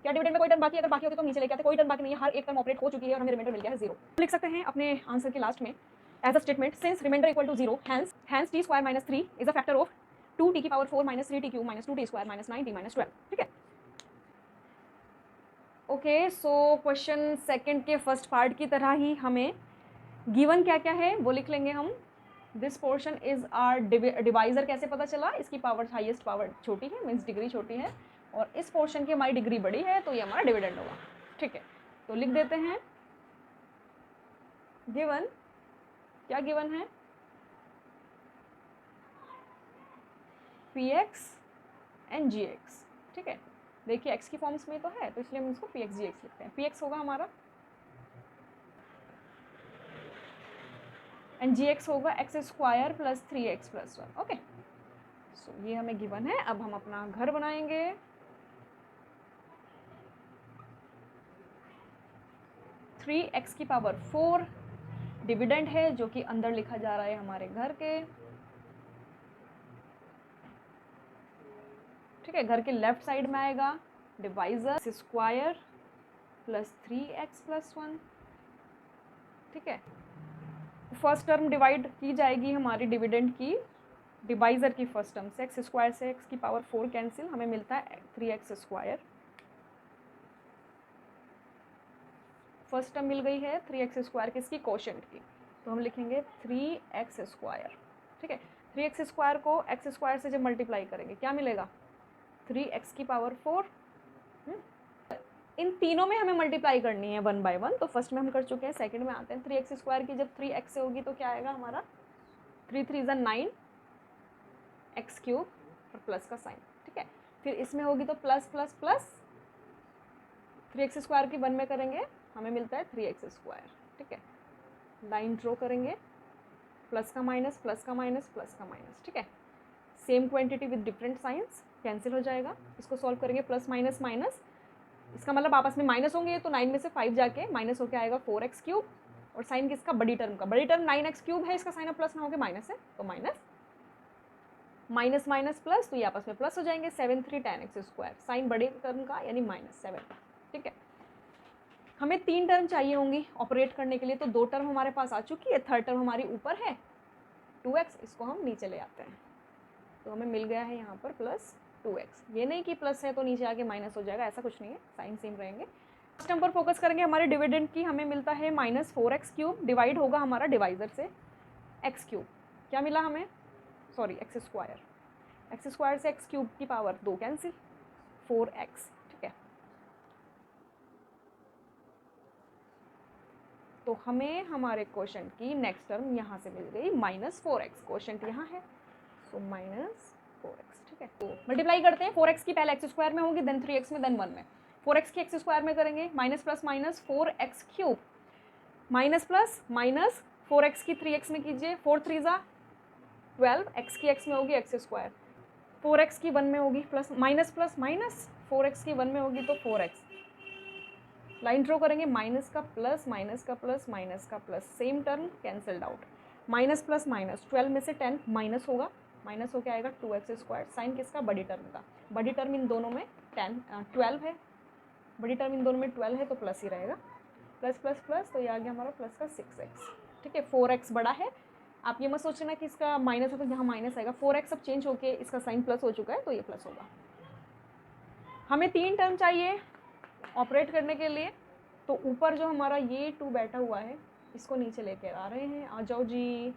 क्या डिविडेंड में कोई टर्म बाकी है, अगर बाकी होती तो नीचे लेके आते, कोई टर्म बाकी नहीं है, हर एक टर्म ऑपरेट हो चुकी है और हमें रिमाइंडर मिल गया है 0। लिख सकते हैं अपने आंसर के लास्ट में as a statement, since reminder equal to 0, hence t square minus 3 is a factor of 2t की power 4 minus 3t cube minus 2t square minus 9t minus 12, ठीक है। ओके, सो क्वेश्चन सेकंड के first part की तरह ही हमें given क्या क्या है वो लिख लेंगे हम। This portion is our divisor, कैसे पता चला, इसकी पावर हाईएस्ट पावर छोटी है, मीन्स डिग्री छोटी है, और इस पोर्शन की हमारी डिग्री बड़ी है, तो ये हमारा डिविडेंड होगा, ठीक है। तो लिख देते हैं गिवन, क्या गिवन है, px एंड gx, ठीक है। देखिए x की फॉर्म्स में तो है, तो इसलिए हम इसको px gx लिखते हैं। px होगा हमारा एंड gx होगा x square plus 3x plus 1, okay. So ये हमें गिवन है, अब हम अपना घर बनाएंगे। थ्री एक्स की पावर 4 डिविडेंड है, जो कि अंदर लिखा जा रहा है हमारे घर के, ठीक है। घर के लेफ्ट साइड में आएगा divisor square plus 3x plus 1, ठीक है। फर्स्ट टर्म डिवाइड की जाएगी हमारी डिविडेंड की डिवाइजर की फर्स्ट टर्म से, x स्क्वायर से x की पावर 4 कैंसिल, हमें मिलता है 3x स्क्वायर। फर्स्ट टर्म मिल गई है 3x स्क्वायर किसकी, कोशेंट की, तो हम लिखेंगे 3x स्क्वायर, ठीक है। 3x स्क्वायर को x स्क्वायर से जब मल्टीप्लाई करेंगे क्या मिलेगा, 3x की पावर 4। इन तीनों में हमें मल्टीप्लाई करनी है 1 बाय 1, तो फर्स्ट में हम कर चुके हैं, सेकंड में आते हैं। 3x स्क्वायर की जब 3x से होगी तो क्या आएगा हमारा, 3 3 9 x क्यूब और प्लस का साइन, ठीक है। फिर इसमें होगी तो plus plus plus, 3x square की 1 में करेंगे हमें मिलता है 3x स्क्वायर, ठीक है। लाइन ड्रॉ करेंगे, प्लस का माइनस प्लस का माइनस प्लस का माइनस, ठीक है। Same quantity with different science, cancel हो जाएगा। इसको सॉल्व करेंगे, प्लस माइनस माइनस, इसका मतलब आपस में माइनस होंगे, तो 9 में से 5 जाके माइनस होके आएगा 4x क्यूब, और साइन किसका, बड़ी टर्म का, बड़ी टर्म 9x क्यूब है, इसका साइन अब प्लस ना होकर माइनस है, तो माइनस माइनस माइनस प्लस, तो ये आपस में प्लस हो जाएंगे, 7 3 10x स्क्वायर, साइन बड़े टर्म का यानी -7, ठीक है। हमें 3 टर्म चाहिए होंगी ऑपरेट करने के लिए, तो 2 टर्म हमारे पास आ चुकी है, थर्ड टर्म हमारी ऊपर है 2x, इसको हम नीचे ले आते हैं, तो हमें मिल गया है यहाँ पर प्लस 2x। ये नहीं कि प्लस है तो नीचे आके माइनस हो जाएगा, ऐसा कुछ नहीं है, साइन सेम रहेंगे। फर्स्ट टर्म पर फोकस करेंगे, हमारे डिविडेंड की हमें मिलता है -4x क्यूब, डिवाइड होगा हमारा डिवाइजर से x क्यूब, क्या मिला हमें, सॉरी x स्क्वायर से x क्यूब की पावर 2 कैंसिल, 4x, ठीक है। तो हमें हमारे क्वोशंट की नेक्स्ट टर्म यहाँ से मिल गई -4x, क्वोशंट यहाँ है, सो -4x, ठीक है। तो मल्टीप्लाई करते हैं, 4x की पहले x² में होगी, देन 3x में, देन 1 में। 4x की x² में करेंगे, minus plus minus 4x cube, minus plus minus 4x की 3x में कीजिए, 4 3 ज़ा 12, x की x में होगी x², 4x की 1 में होगी plus minus plus minus 4x की 1 में होगी तो 4x, लाइन ड्रॉ करेंगे, माइनस का प्लस माइनस का प्लस माइनस का plus, same term cancelled out, minus plus minus 12 में से 10 माइनस होगा, माइनस होकर आएगा 2x², साइन किसका, बड़ी टर्म का, बड़ी टर्म इन दोनों में 12 है, बड़ी टर्म इन दोनों में 12 है तो प्लस ही रहेगा, प्लस प्लस प्लस, तो ये आ गया हमारा प्लस का 6x, ठीक है। 4x बड़ा है, आप ये मत सोचना कि इसका माइनस है तो यहाँ माइनस आएगा, 4x अब चेंज होके इसका साइन प्लस हो चुका है तो ये प्लस होगा। हमें 3 टर्म चाहिए ऑपरेट करने के लिए, तो ऊपर जो हमारा ये 2 बैठा हुआ है इसको नीचे लेकर आ रहे हैं, आ जाओ जी,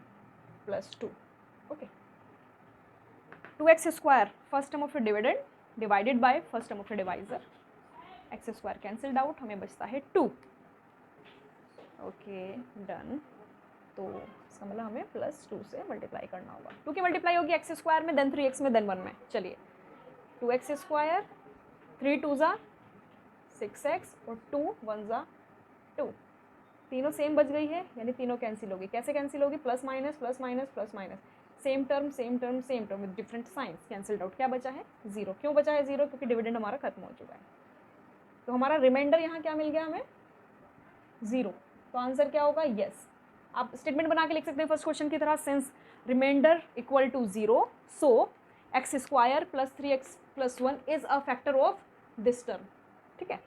+2, okay. 2x² first term of the dividend divided by first term of the divisor, x² cancelled out, हमें बचता है 2, ओके डन। तो इसका मतलब हमें +2 से मल्टीप्लाई करना होगा, 2 की मल्टीप्लाई होगी x² में, देन 3x में, देन 1 में। चलिए 2x², 3 2 ज़ा 6x और 2 1 ज़ा 2, तीनों सेम बच गई है, यानी तीनों कैंसिल होगी। कैसे कैंसिल होगी, plus minus plus minus plus minus, same term same term same term with different science, cancelled out. क्या बचा है, 0। क्यों बचा है 0, क्योंकि डिविडेंड हमारा खत्म हो चुका है, तो हमारा रिमाइंडर यहाँ क्या मिल गया हमें, 0। तो आंसर क्या होगा, यस। आप स्टेटमेंट बना के लिख सकते हैं फर्स्ट क्वेश्चन की तरह, since reminder equal to 0 so x² + 3x + 1 is a factor of this term, ठीक है,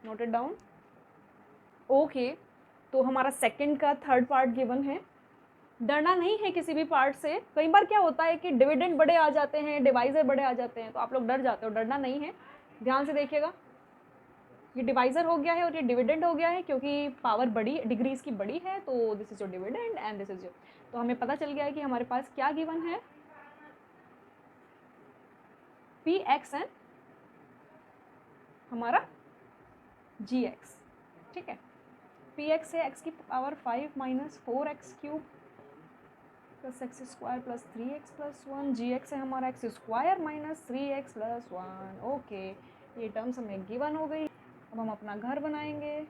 नोटेड डाउन, ओके। तो हमारा सेकंड का थर्ड पार्ट गिवन है, डरना नहीं है किसी भी पार्ट से। कई बार क्या होता है कि डिविडेंड बड़े आ जाते हैं, डिवाइजर बड़े आ जाते हैं, तो आप लोग डर जाते हो, डरना नहीं है, ध्यान से देखिएगा। ये डिवाइजर हो गया है और ये डिविडेंड हो गया है, क्योंकि पावर बड़ी, डिग्री इसकी बड़ी है, तो this is your dividend and this is your, तो हमें पता चल गया है कि हमारे पास क्या गिवन है, px एंड हमारा gx, ठीक है। px है x की power 5 minus 4x³ plus x² plus 3x plus 1, gx है हमारा x² minus 3x plus 1, okay. ये टर्म्स हमें गिवन हो गई। अब हम अपना घर बनाएंगे,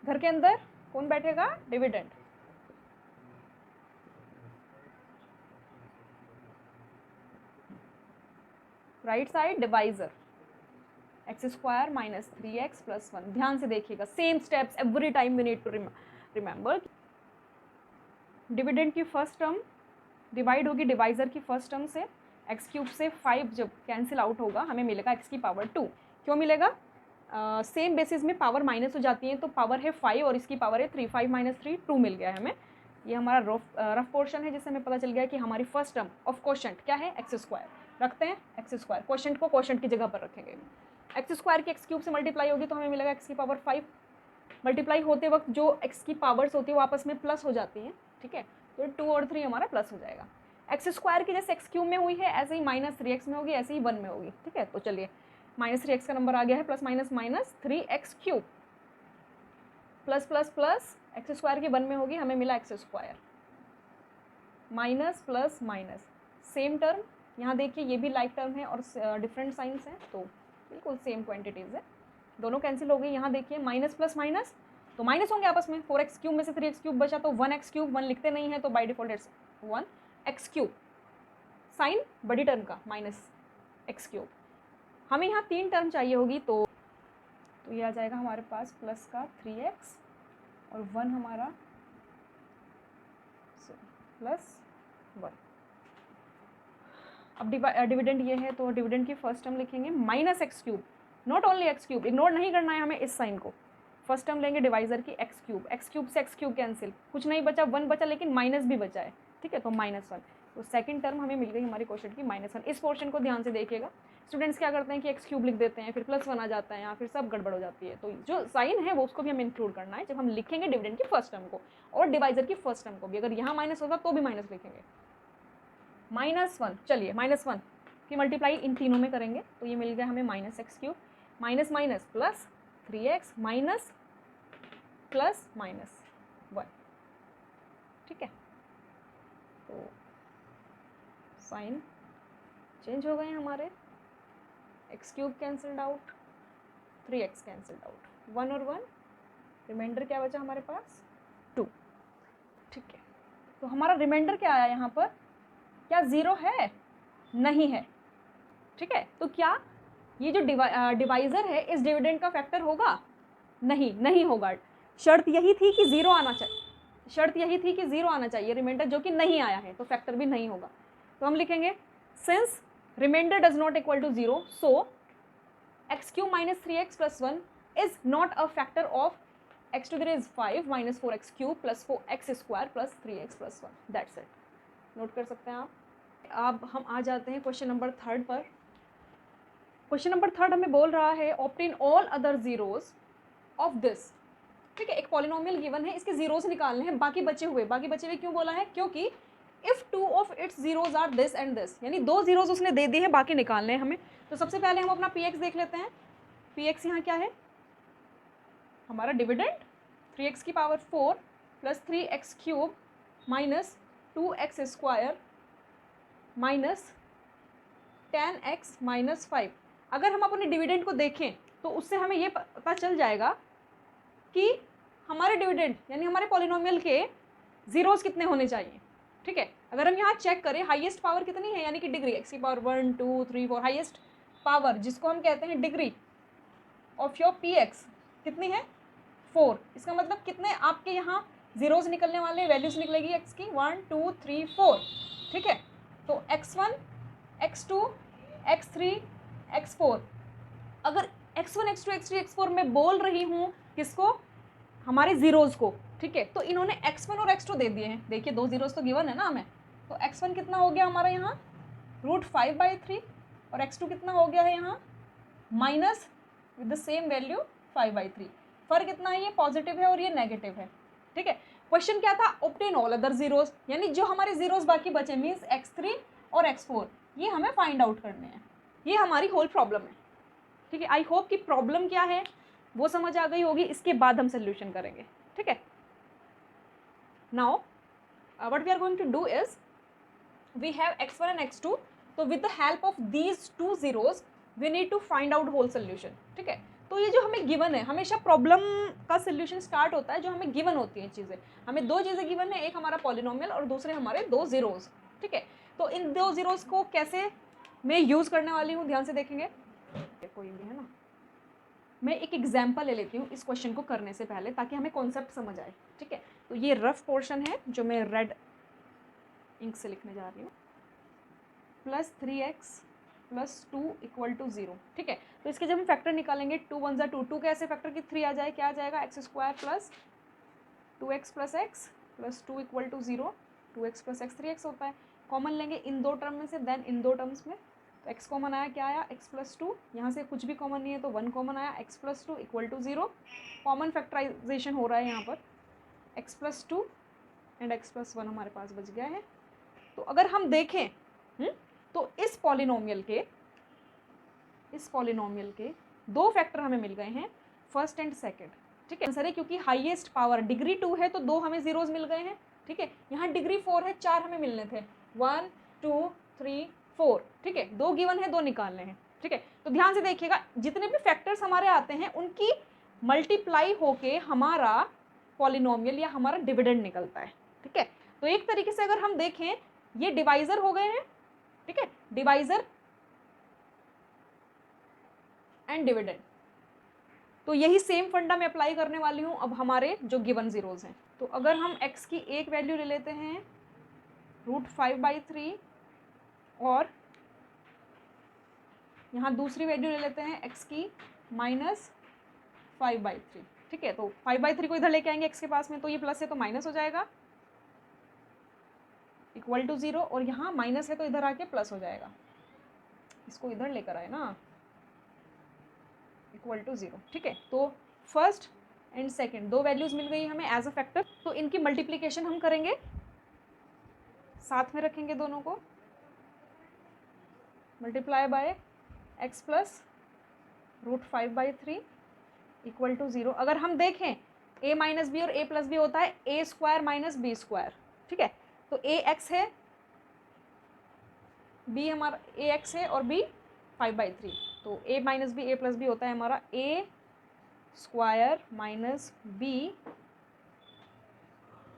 घर के अंदर कौन बैठेगा, dividend, right side divisor x² minus 3x plus 1, ध्यान से देखिएगा, same steps every time we need to remember. Dividend की फर्स्ट टर्म डिवाइड होगी डिवाइजर की फर्स्ट टर्म से, x³ से 5 जब कैंसिल आउट होगा हमें मिलेगा x की पावर 2। क्यों मिलेगा, सेम बेसिस में पावर माइनस हो जाती है, तो पावर है 5 और इसकी पावर है 3, 5 माइनस 3 2 मिल गया है हमें। ये हमारा रफ पोर्शन है, जिससे हमें पता चल गया कि हमारी फर्स्ट टर्म ऑफ क्वोशंट क्या है, x², रखते हैं x², क्वोशंट को क्वोशंट की जगह पर रखेंगे। x² की x³ से मल्टीप्लाई होगी तो हमें मिलेगा x की पावर 5, मल्टीप्लाई होते वक्त जो x की पावर्स होती है वो आपस में प्लस हो जाती हैं, ठीक है, तो 2 और 3 हमारा प्लस हो जाएगा। x² की जैसे x³ में हुई है ऐसे ही माइनस 3x में होगी, ऐसे ही 1 में होगी, ठीक है। तो चलिए -3x का नंबर आ गया है, plus minus minus 3x³ plus plus plus x² की 1 में होगी, हमें मिला x² minus plus minus, same term, यहाँ देखिए ये भी लाइक टर्म है और डिफरेंट साइंस हैं, तो बिल्कुल सेम क्वांटिटीज़ है, दोनों कैंसिल हो गई। यहाँ देखिए माइनस प्लस माइनस तो माइनस होंगे आपस में, 4x³ में से 3x³ बचा तो 1x³, 1 लिखते नहीं है तो by default it's 1x³, sign बड़ी टर्म का -x³। हमें यहाँ 3 टर्म चाहिए होगी, तो ये आ जाएगा हमारे पास प्लस का 3x और 1 हमारा प्लस 1। अब डिविडेंड ये है तो डिविडेंड की फर्स्ट टर्म लिखेंगे -x³, not only x³, ignore नहीं करना है हमें इस साइन को। फर्स्ट टर्म लेंगे डिवाइजर की x³ से x³ कैंसिल, कुछ नहीं बचा, 1 बचा, लेकिन माइनस भी बचा है, ठीक है, तो -1। तो सेकंड टर्म हमें मिल गई हमारी क्वोशंट की -1। इस पोर्शन को ध्यान से देखिएगा, स्टूडेंट्स क्या करते हैं कि x³ लिख देते हैं, फिर +1 आ जाता है, या फिर सब गड़बड़ हो जाती है, तो जो साइन है वो उसको भी हमें इंक्लूड करना है जब हम लिखेंगे डिविडेंड की फर्स्ट टर्म को, और डिवाइजर की फर्स्ट टर्म को भी। अगर यहाँ माइनस होगा तो भी माइनस लिखेंगे, -1। चलिए -1 की मल्टीप्लाई इन तीनों में करेंगे तो ये मिल गया हमें -x³ minus minus plus 3x minus plus minus 1, ठीक है। तो साइन चेंज हो गए हमारे, x cube cancelled out, 3x cancelled out, 1 और 1, रिमाइंडर क्या बचा हमारे पास 2, ठीक है। तो हमारा रिमाइंडर क्या आया यहाँ पर, क्या 0 है, नहीं है, ठीक है। तो क्या ये जो डिवाइजर है इस डिविडेंड का फैक्टर होगा, नहीं होगा। शर्त यही थी कि 0 आना चाहिए, शर्त यही थी कि 0 आना चाहिए रिमाइंडर, जो कि नहीं आया है, तो फैक्टर भी नहीं होगा। तो हम लिखेंगे since reminder does not equal to 0, so x cube minus 3x plus 1 is not a factor of x to the raise 5 minus 4x cube plus 4x square plus 3x plus 1, that's it. Note कर सकते हैं आप। अब हम आ जाते हैं question number 3 पर। Question number 3 हमें बोल रहा है obtain all other zeros of this, ठीक है। एक पॉलिनोमियल गिवन है, इसके जीरोज निकालने हैं, बाकी बचे हुए क्यों बोला है, क्योंकि if 2 of it's zeros are this and this, यानी 2 जीरोज उसने दे दिए हैं, बाकी निकालने हैं हमें। तो सबसे पहले हम अपना px देख लेते हैं। px यहाँ क्या है, हमारा डिविडेंड 3x की power 4 plus 3x cube minus 2x square minus 10x minus 5। अगर हम अपने डिविडेंड को देखें तो उससे हमें ये पता चल जाएगा कि हमारे डिविडेंड यानी हमारे पॉलिनोमियल के जीरोस कितने होने चाहिए, ठीक है। अगर हम यहाँ चेक करें हाईएस्ट पावर कितनी है, यानी कि डिग्री x की पावर 1 2 3 4, हाईएस्ट पावर जिसको हम कहते हैं डिग्री ऑफ योर px कितनी है 4। इसका मतलब कितने आपके यहाँ जीरोस निकलने वाले, वैल्यूज निकलेगी x की 1 2 3 4, ठीक है। तो x1 x2 x3 x4, अगर x1 x2 x3 x4 मैं बोल रही हूँ किसको, हमारे जीरोस को, ठीक है। तो इन्होंने x1 और x2 दे दिए हैं, देखिए 2 जीरोस तो गिवन है ना हमें। तो x1 कितना हो गया हमारा यहाँ √5/3 और x2 कितना हो गया है यहाँ minus with the same value 5/3। फर्क कितना है, ये पॉजिटिव है और ये नेगेटिव है, ठीक है। क्वेश्चन क्या था, ऑब्टेन ऑल अदर जीरोस, यानी जो हमारे जीरोस बाकी बचे मीन्स x3 और x4, ये हमें फाइंड आउट करने हैं। ये हमारी होल प्रॉब्लम है, ठीक है। आई होप कि प्रॉब्लम क्या है वो समझ आ गई होगी, इसके बाद हम सोल्यूशन करेंगे, ठीक है। Now what we are going to do is we have x1 and x2, तो with the help of these 2 zeros we need to find out whole solution, ठीक है। तो ये जो हमें गिवन है, हमेशा प्रॉब्लम का सोल्यूशन स्टार्ट होता है जो हमें गिवन होती हैं चीज़ें। हमें 2 चीज़ें गिवन है, एक हमारा पॉलिनोमियल और दूसरे हमारे 2 जीरोस, ठीक है। तो इन 2 जीरोस को कैसे मैं यूज़ करने वाली हूँ, ध्यान से देखेंगे। कोई भी है ना, मैं एक एग्जाम्पल ले लेती हूँ इस क्वेश्चन को करने से पहले, ताकि हमें कॉन्सेप्ट समझ आए, ठीक है। तो ये रफ पोर्शन है जो मैं रेड इंक से लिखने जा रही हूँ, plus 3x plus 2 equal to 0, ठीक है। तो इसके जब हम फैक्टर निकालेंगे 2 1 जा 2, 2 कैसे फैक्टर की 3 आ जाए, क्या आ जाएगा x square plus 2x plus x plus 2 equal to 0, 2x plus x 3x होता है। कॉमन लेंगे इन 2 टर्म में से, देन इन 2 टर्म्स में, तो x कॉमन आया, क्या आया x प्लस 2, यहाँ से कुछ भी कॉमन नहीं है तो 1 कॉमन आया, x plus 2 equal to 0। Common factorization हो रहा है यहाँ पर, x plus 2 and x plus 1 हमारे पास बच गया है। तो अगर हम देखें तो इस पॉलिनोमियल के 2 फैक्टर हमें मिल गए हैं, फर्स्ट एंड सेकंड, ठीक है। आंसर है क्योंकि हाईएस्ट पावर डिग्री 2 है तो 2 हमें जीरोस मिल गए हैं, ठीक है। यहाँ डिग्री 4 है, 4 हमें मिलने थे, 1 2 3 4, ठीक है। 2 गिवन है, 2 निकालने हैं, ठीक है। तो ध्यान से देखिएगा, जितने भी फैक्टर्स हमारे आते हैं उनकी मल्टीप्लाई होके हमारा पॉलिनोमियल या हमारा डिविडेंड निकलता है, ठीक है। तो एक तरीके से अगर हम देखें, ये डिवाइजर हो गए हैं, ठीक है, डिवाइजर एंड डिविडेंड। तो यही सेम फंडा मैं अप्लाई करने वाली हूँ अब हमारे जो गिवन जीरोज हैं। तो अगर हम x की एक वैल्यू ले लेते हैं √5/3 और यहाँ दूसरी वैल्यू ले लेते हैं x की -5/3, ठीक है। तो 5/3 को इधर लेके आएंगे x के पास में, तो ये प्लस है तो माइनस हो जाएगा इक्वल टू 0, और यहाँ माइनस है तो इधर आके प्लस हो जाएगा, इसको इधर लेकर आए ना, इक्वल टू 0, ठीक है। तो फर्स्ट एंड सेकंड 2 वैल्यूज मिल गई हमें एज अ फैक्टर, तो इनकी मल्टीप्लिकेशन हम करेंगे, साथ में रखेंगे दोनों को, multiply by x plus √5/3 equal to 0। अगर हम देखें a माइनस बी और a प्लस बी होता है a square minus b square, ठीक है। तो a x है, b हमारा a x है और b 5/3, तो a minus b a plus b होता है हमारा a square minus b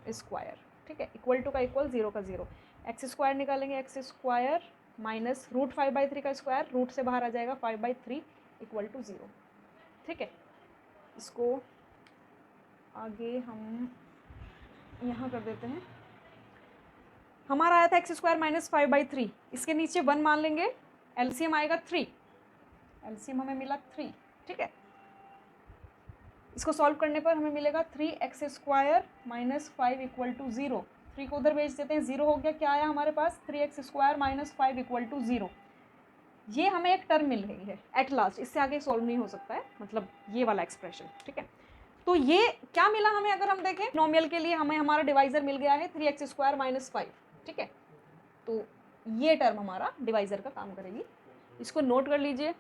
square, ठीक है। इक्वल टू का इक्वल, 0 का 0, एक्स स्क्वायर निकालेंगे, एक्स स्क्वायर माइनस रूट 5/3 का स्क्वायर, रूट से बाहर आ जाएगा 5/3 इक्वल टू 0, ठीक है। इसको आगे हम यहाँ कर देते हैं। हमारा आया था एक्स स्क्वायर माइनस 5/3, इसके नीचे 1 मान लेंगे, एलसीएम आएगा 3, एलसीएम हमें मिला 3, ठीक है। इसको सॉल्व करने पर हमें मिलेगा 3x square minus 5 equal to 0, 3 को उधर भेज देते हैं, 0 हो गया। क्या आया हमारे पास, 3x square minus 5 equal to 0। ये हमें एक टर्म मिल रही है एट लास्ट, इससे आगे सॉल्व नहीं हो सकता है, मतलब ये वाला एक्सप्रेशन, ठीक है। तो ये क्या मिला हमें, अगर हम देखें नॉमियल के लिए हमें हमारा डिवाइजर मिल गया है 3x स्क्वायर माइनस 5, ठीक है। तो ये टर्म हमारा डिवाइजर का काम करेगी, इसको नोट कर लीजिए।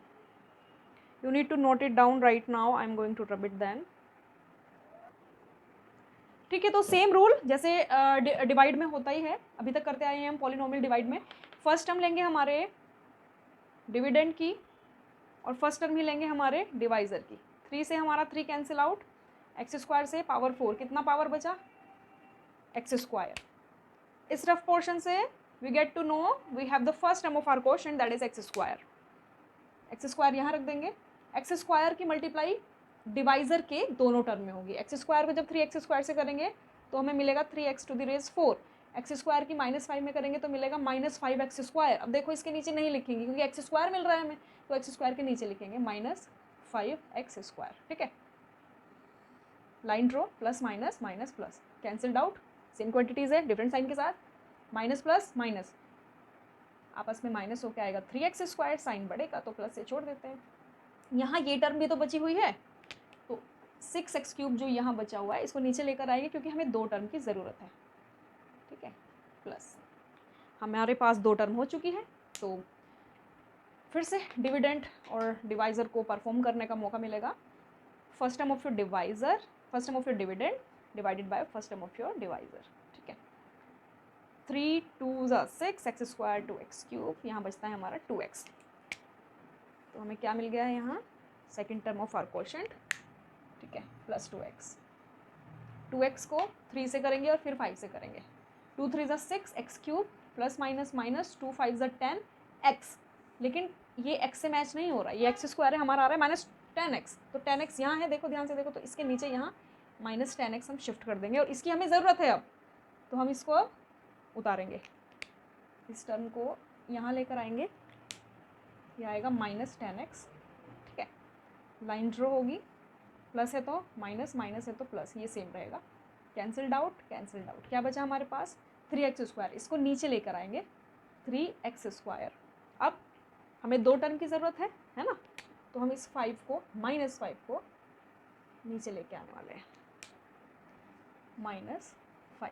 You need to note it down right now. I am going to rub it then. ठीक है, तो सेम रूल जैसे डिवाइड में होता ही है, अभी तक करते आए हैं हम पॉलिनोमियल डिवाइड में। फर्स्ट टर्म लेंगे हमारे डिविडेंड की और फर्स्ट टर्म ही लेंगे हमारे डिवाइजर की। 3 से हमारा 3 कैंसिल आउट, एक्स स्क्वायर से पावर 4, कितना पावर बचा, एक्स स्क्वायर। इस रफ पोर्शन से we get to know we have the first term of our quotient, that is x square. X square यहाँ रख देंगे, एक्स स्क्वायर की मल्टीप्लाई डिवाइजर के दोनों टर्म में होगी। एक्स स्क्वायर को जब 3x स्क्वायर से करेंगे तो हमें मिलेगा 3x to the raise 4, x square की -5 में करेंगे तो मिलेगा -5x स्क्वायर। अब देखो इसके नीचे नहीं लिखेंगे क्योंकि एक्स स्क्वायर मिल रहा है हमें, तो एक्स स्क्वायर के नीचे लिखेंगे -5x स्क्वायर, ठीक है। Line draw, plus minus minus plus, cancelled out, same quantities है डिफरेंट साइन के साथ, माइनस प्लस माइनस आपस में माइनस होकर आएगा 3x स्क्वायर, साइन बढ़ेगा तो प्लस से छोड़ देते हैं। यहाँ ये टर्म भी तो बची हुई है, तो 6x क्यूब जो यहाँ बचा हुआ है इसको नीचे लेकर आएंगे क्योंकि हमें 2 टर्म की ज़रूरत है, ठीक है। प्लस हमारे पास 2 टर्म हो चुकी है, तो फिर से डिविडेंड और डिवाइज़र को परफॉर्म करने का मौका मिलेगा। First term of your divisor, first term of your dividend divided by first term of your divisor, ठीक है। 3 2 6, एक्स स्क्वायर 2x क्यूब, यहाँ बचता है हमारा 2x, तो हमें क्या मिल गया है यहाँ, second term of our quotient, ठीक है, प्लस 2x को 3 से करेंगे और फिर 5 से करेंगे, 2 3 6, x cube plus minus minus 2 5 10 x, लेकिन ये x से मैच नहीं हो रहा, ये एक्स स्क्वायर है हमारा, आ रहा है -10x, तो 10x यहाँ है, देखो ध्यान से देखो, तो इसके नीचे यहाँ -10x हम शिफ्ट कर देंगे और इसकी हमें ज़रूरत है अब, तो हम इसको अब उतारेंगे, इस टर्म को यहाँ लेकर आएंगे, ये आएगा -10x, ठीक है। लाइन ड्रॉ होगी, प्लस है तो माइनस, माइनस है तो प्लस, ये सेम रहेगा, कैंसल्ड आउट कैंसल्ड आउट, क्या बचा हमारे पास 3x स्क्वायर, इसको नीचे लेकर आएंगे 3x स्क्वायर। अब हमें 2 टर्म की ज़रूरत है ना, तो हम इस 5 को -5 को नीचे लेके आने वाले हैं, -5,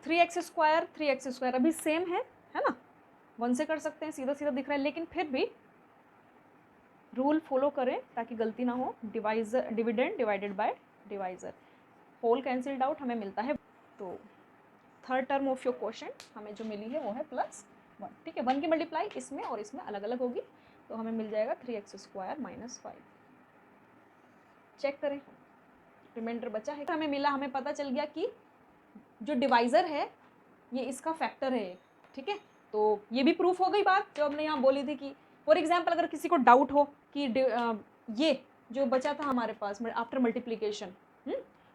3x स्क्वायर अभी सेम है ना, 1 से कर सकते हैं, सीधा सीधा दिख रहा है, लेकिन फिर भी रूल फॉलो करें ताकि गलती ना हो। Divisor dividend divided by divisor, whole cancelled out हमें मिलता है, तो third term of your quotient हमें जो मिली है वो है +1, ठीक है। 1 की मल्टीप्लाई इसमें और इसमें अलग अलग होगी, तो हमें मिल जाएगा 3x स्क्वायर -5। चेक करें रिमाइंडर बचा है, हमें मिला, हमें पता चल गया कि जो डिवाइज़र है ये इसका फैक्टर है, ठीक है। तो ये भी प्रूफ हो गई बात जो हमने यहाँ बोली थी कि फॉर एग्जांपल अगर किसी को डाउट हो कि ये जो बचा था हमारे पास after multiplication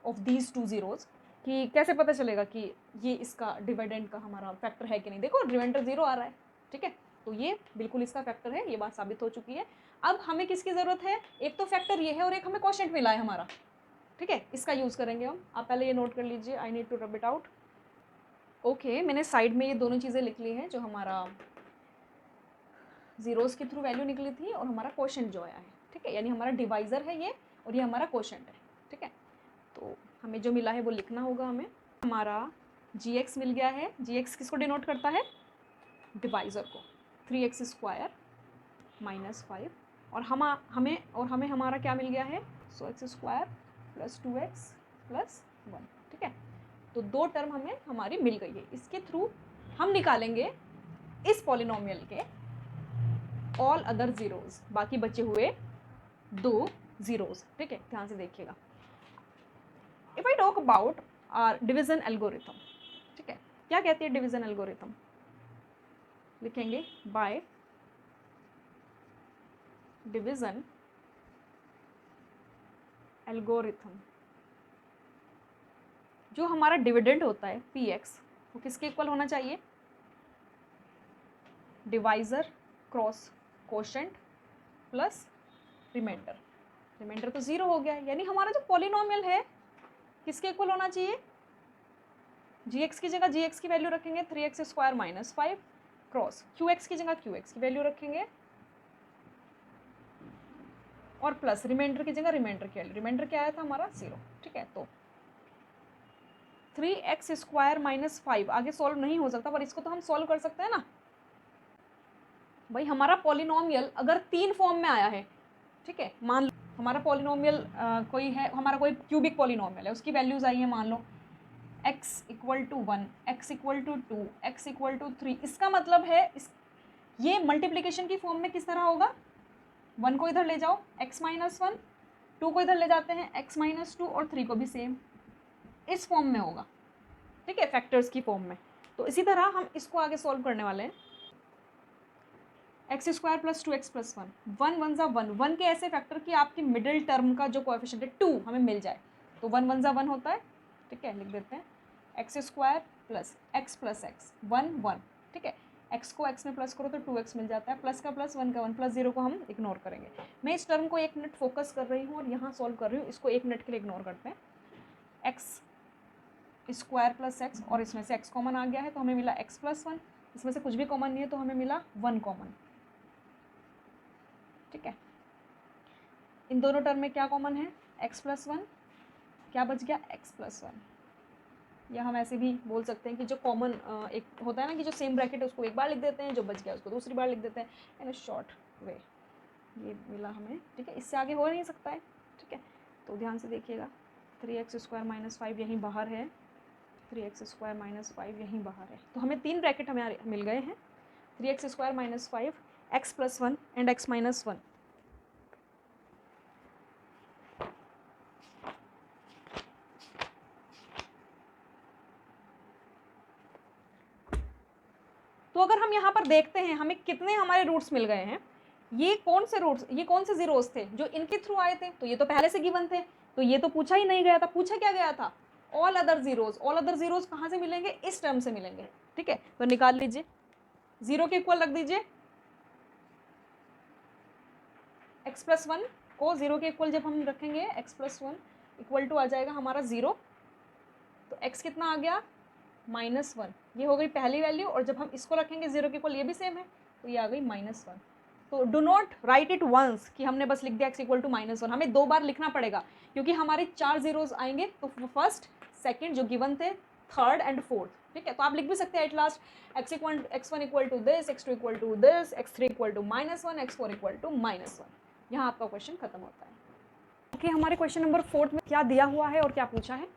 of these 2 zeros, कि कैसे पता चलेगा कि ये इसका डिविडेंड का हमारा फैक्टर है कि नहीं, देखो रिमाइंडर 0 आ रहा है, ठीक है, तो ये बिल्कुल इसका फैक्टर है, ये बात साबित हो चुकी है। अब हमें किसकी ज़रूरत है, एक तो फैक्टर ये है और एक हमें क्वोशिएंट मिला है हमारा, ठीक है, इसका यूज़ करेंगे हम। आप पहले ये नोट कर लीजिए, I need to rub it out. Okay, मैंने साइड में ये दोनों चीज़ें लिख ली हैं, जो हमारा ज़ीरोज़ के थ्रू वैल्यू निकली थी और हमारा क्वोशिएंट जो आया है, ठीक है, यानी हमारा डिवाइज़र है ये और ये हमारा क्वोशिएंट है, ठीक है। तो हमें जो मिला है वो लिखना होगा हमें, हमारा gx मिल गया है, gx किसको डिनोट करता है, डिवाइज़र को, 3x स्क्वायर -5, और हमें हमारा क्या मिल गया है, so x square plus 2x plus 1, ठीक है। तो 2 टर्म हमें हमारी मिल गई है। इसके थ्रू हम निकालेंगे इस पॉलिनोमियल के ऑल अदर जीरोज, बाकी बचे हुए 2 जीरोज, ठीक है। ध्यान से देखिएगा। If I talk about our division algorithm, ठीक है, क्या कहती है डिवीजन एल्गोरिथम? लिखेंगे बाय डिवीजन एल्गोरिथम। जो हमारा डिविडेंड होता है px, वो किसके इक्वल होना चाहिए? Divisor cross quotient plus reminder. Reminder तो 0 हो गया है, यानी हमारा जो पॉलिनोमियल है किसके इक्वल होना चाहिए? gx की जगह gx की वैल्यू रखेंगे 3x square minus 5 cross qx की जगह qx की वैल्यू रखेंगे और प्लस रिमाइंडर की जगह रिमाइंडर की वैल्यू। रिमाइंडर क्या आया था हमारा? 0, ठीक है। तो 3x स्क्वायर माइनस 5 आगे सॉल्व नहीं हो सकता, पर इसको तो हम सॉल्व कर सकते हैं ना भाई। हमारा पॉलिनोमियल अगर 3 फॉर्म में आया है, ठीक है, मान लो हमारा पॉलिनोमियल कोई है, हमारा कोई क्यूबिक पॉलिनोमियल है, उसकी वैल्यूज आई है मान लो x equal to 1, x equal to 2, x equal to 3। इसका मतलब है ये मल्टीप्लिकेशन की फॉर्म में किस तरह होगा? 1 को इधर ले जाओ x माइनस 1, 2 को इधर ले जाते हैं x माइनस 2 और 3 को भी सेम इस फॉर्म में होगा, ठीक है, फैक्टर्स की फॉर्म में। तो इसी तरह हम इसको आगे सॉल्व करने वाले हैं। X square plus 2x plus 1, 1 1 ज़ा 1, 1 के ऐसे फैक्टर कि आपकी मिडिल टर्म का जो कोएफिशिएंट है 2 हमें मिल जाए। तो 1 1 ज़ा 1 होता है, ठीक है, लिख देते हैं एक्स स्क्वायर प्लस एक्स 1 1, ठीक है। एक्स को एक्स में प्लस करो तो 2x मिल जाता है, प्लस का प्लस 1 का 1, प्लस 0 को हम इग्नोर करेंगे। मैं इस टर्म को 1 मिनट फोकस कर रही हूँ और यहाँ सॉल्व कर रही हूँ, इसको 1 मिनट के लिए इग्नोर करते हैं। एक्स स्क्वायर प्लस एक्स, और इसमें से x कॉमन आ गया है तो हमें मिला x प्लस 1, इसमें से कुछ भी कॉमन नहीं है तो हमें मिला 1 कॉमन, ठीक है। इन दोनों टर्म में क्या कॉमन है? x प्लस 1, क्या बच गया? x plus 1। या हम ऐसे भी बोल सकते हैं कि जो कॉमन एक होता है ना कि जो सेम ब्रैकेट है उसको एक बार लिख देते हैं, जो बच गया उसको दूसरी बार लिख देते हैं, इन अ शॉर्ट वे। ये मिला हमें, ठीक है, इससे आगे हो नहीं सकता है, ठीक है। तो ध्यान से देखिएगा, 3x स्क्वायर माइनस 5 यहीं बाहर है, 3x स्क्वायर माइनस 5 यहीं बाहर है। तो हमें 3 ब्रैकेट हमें मिल गए हैं, 3x square minus 5, x plus 1 and x minus 1। तो अगर हम यहाँ पर देखते हैं हमें कितने हमारे रूट्स मिल गए हैं। ये कौन से रूट्स, ये कौन से जीरोस थे जो इनके थ्रू आए थे? तो ये तो पहले से गिवन थे, तो ये तो पूछा ही नहीं गया था। पूछा क्या गया था? All other zeros. All other zeros कहाँ से मिलेंगे? इस टर्म से मिलेंगे, ठीक है। तो निकाल लीजिए, 0 के इक्वल रख दीजिए, x प्लस 1 को 0 के इक्वल जब हम रखेंगे, x प्लस 1 इक्वल टू आ जाएगा हमारा 0। तो x कितना आ गया? -1। ये हो गई पहली वैल्यू, और जब हम इसको रखेंगे 0 के इक्वल, ये भी सेम है, तो ये आ गई -1। तो do not write it once कि हमने बस लिख दिया x इक्वल टू -1, हमें 2 बार लिखना पड़ेगा क्योंकि हमारे 4 जीरोज आएंगे। तो फर्स्ट, सेकंड जो गिवन थे, थर्ड एंड फोर्थ, ठीक है। तो आप लिख भी सकते हैं at last x1 equal to this, x2 equal to this, x3 equal to -1, x4 equal to -1। यहाँ आपका क्वेश्चन खत्म होता है। ओके, हमारे क्वेश्चन नंबर 4 में क्या दिया हुआ है और क्या पूछा है?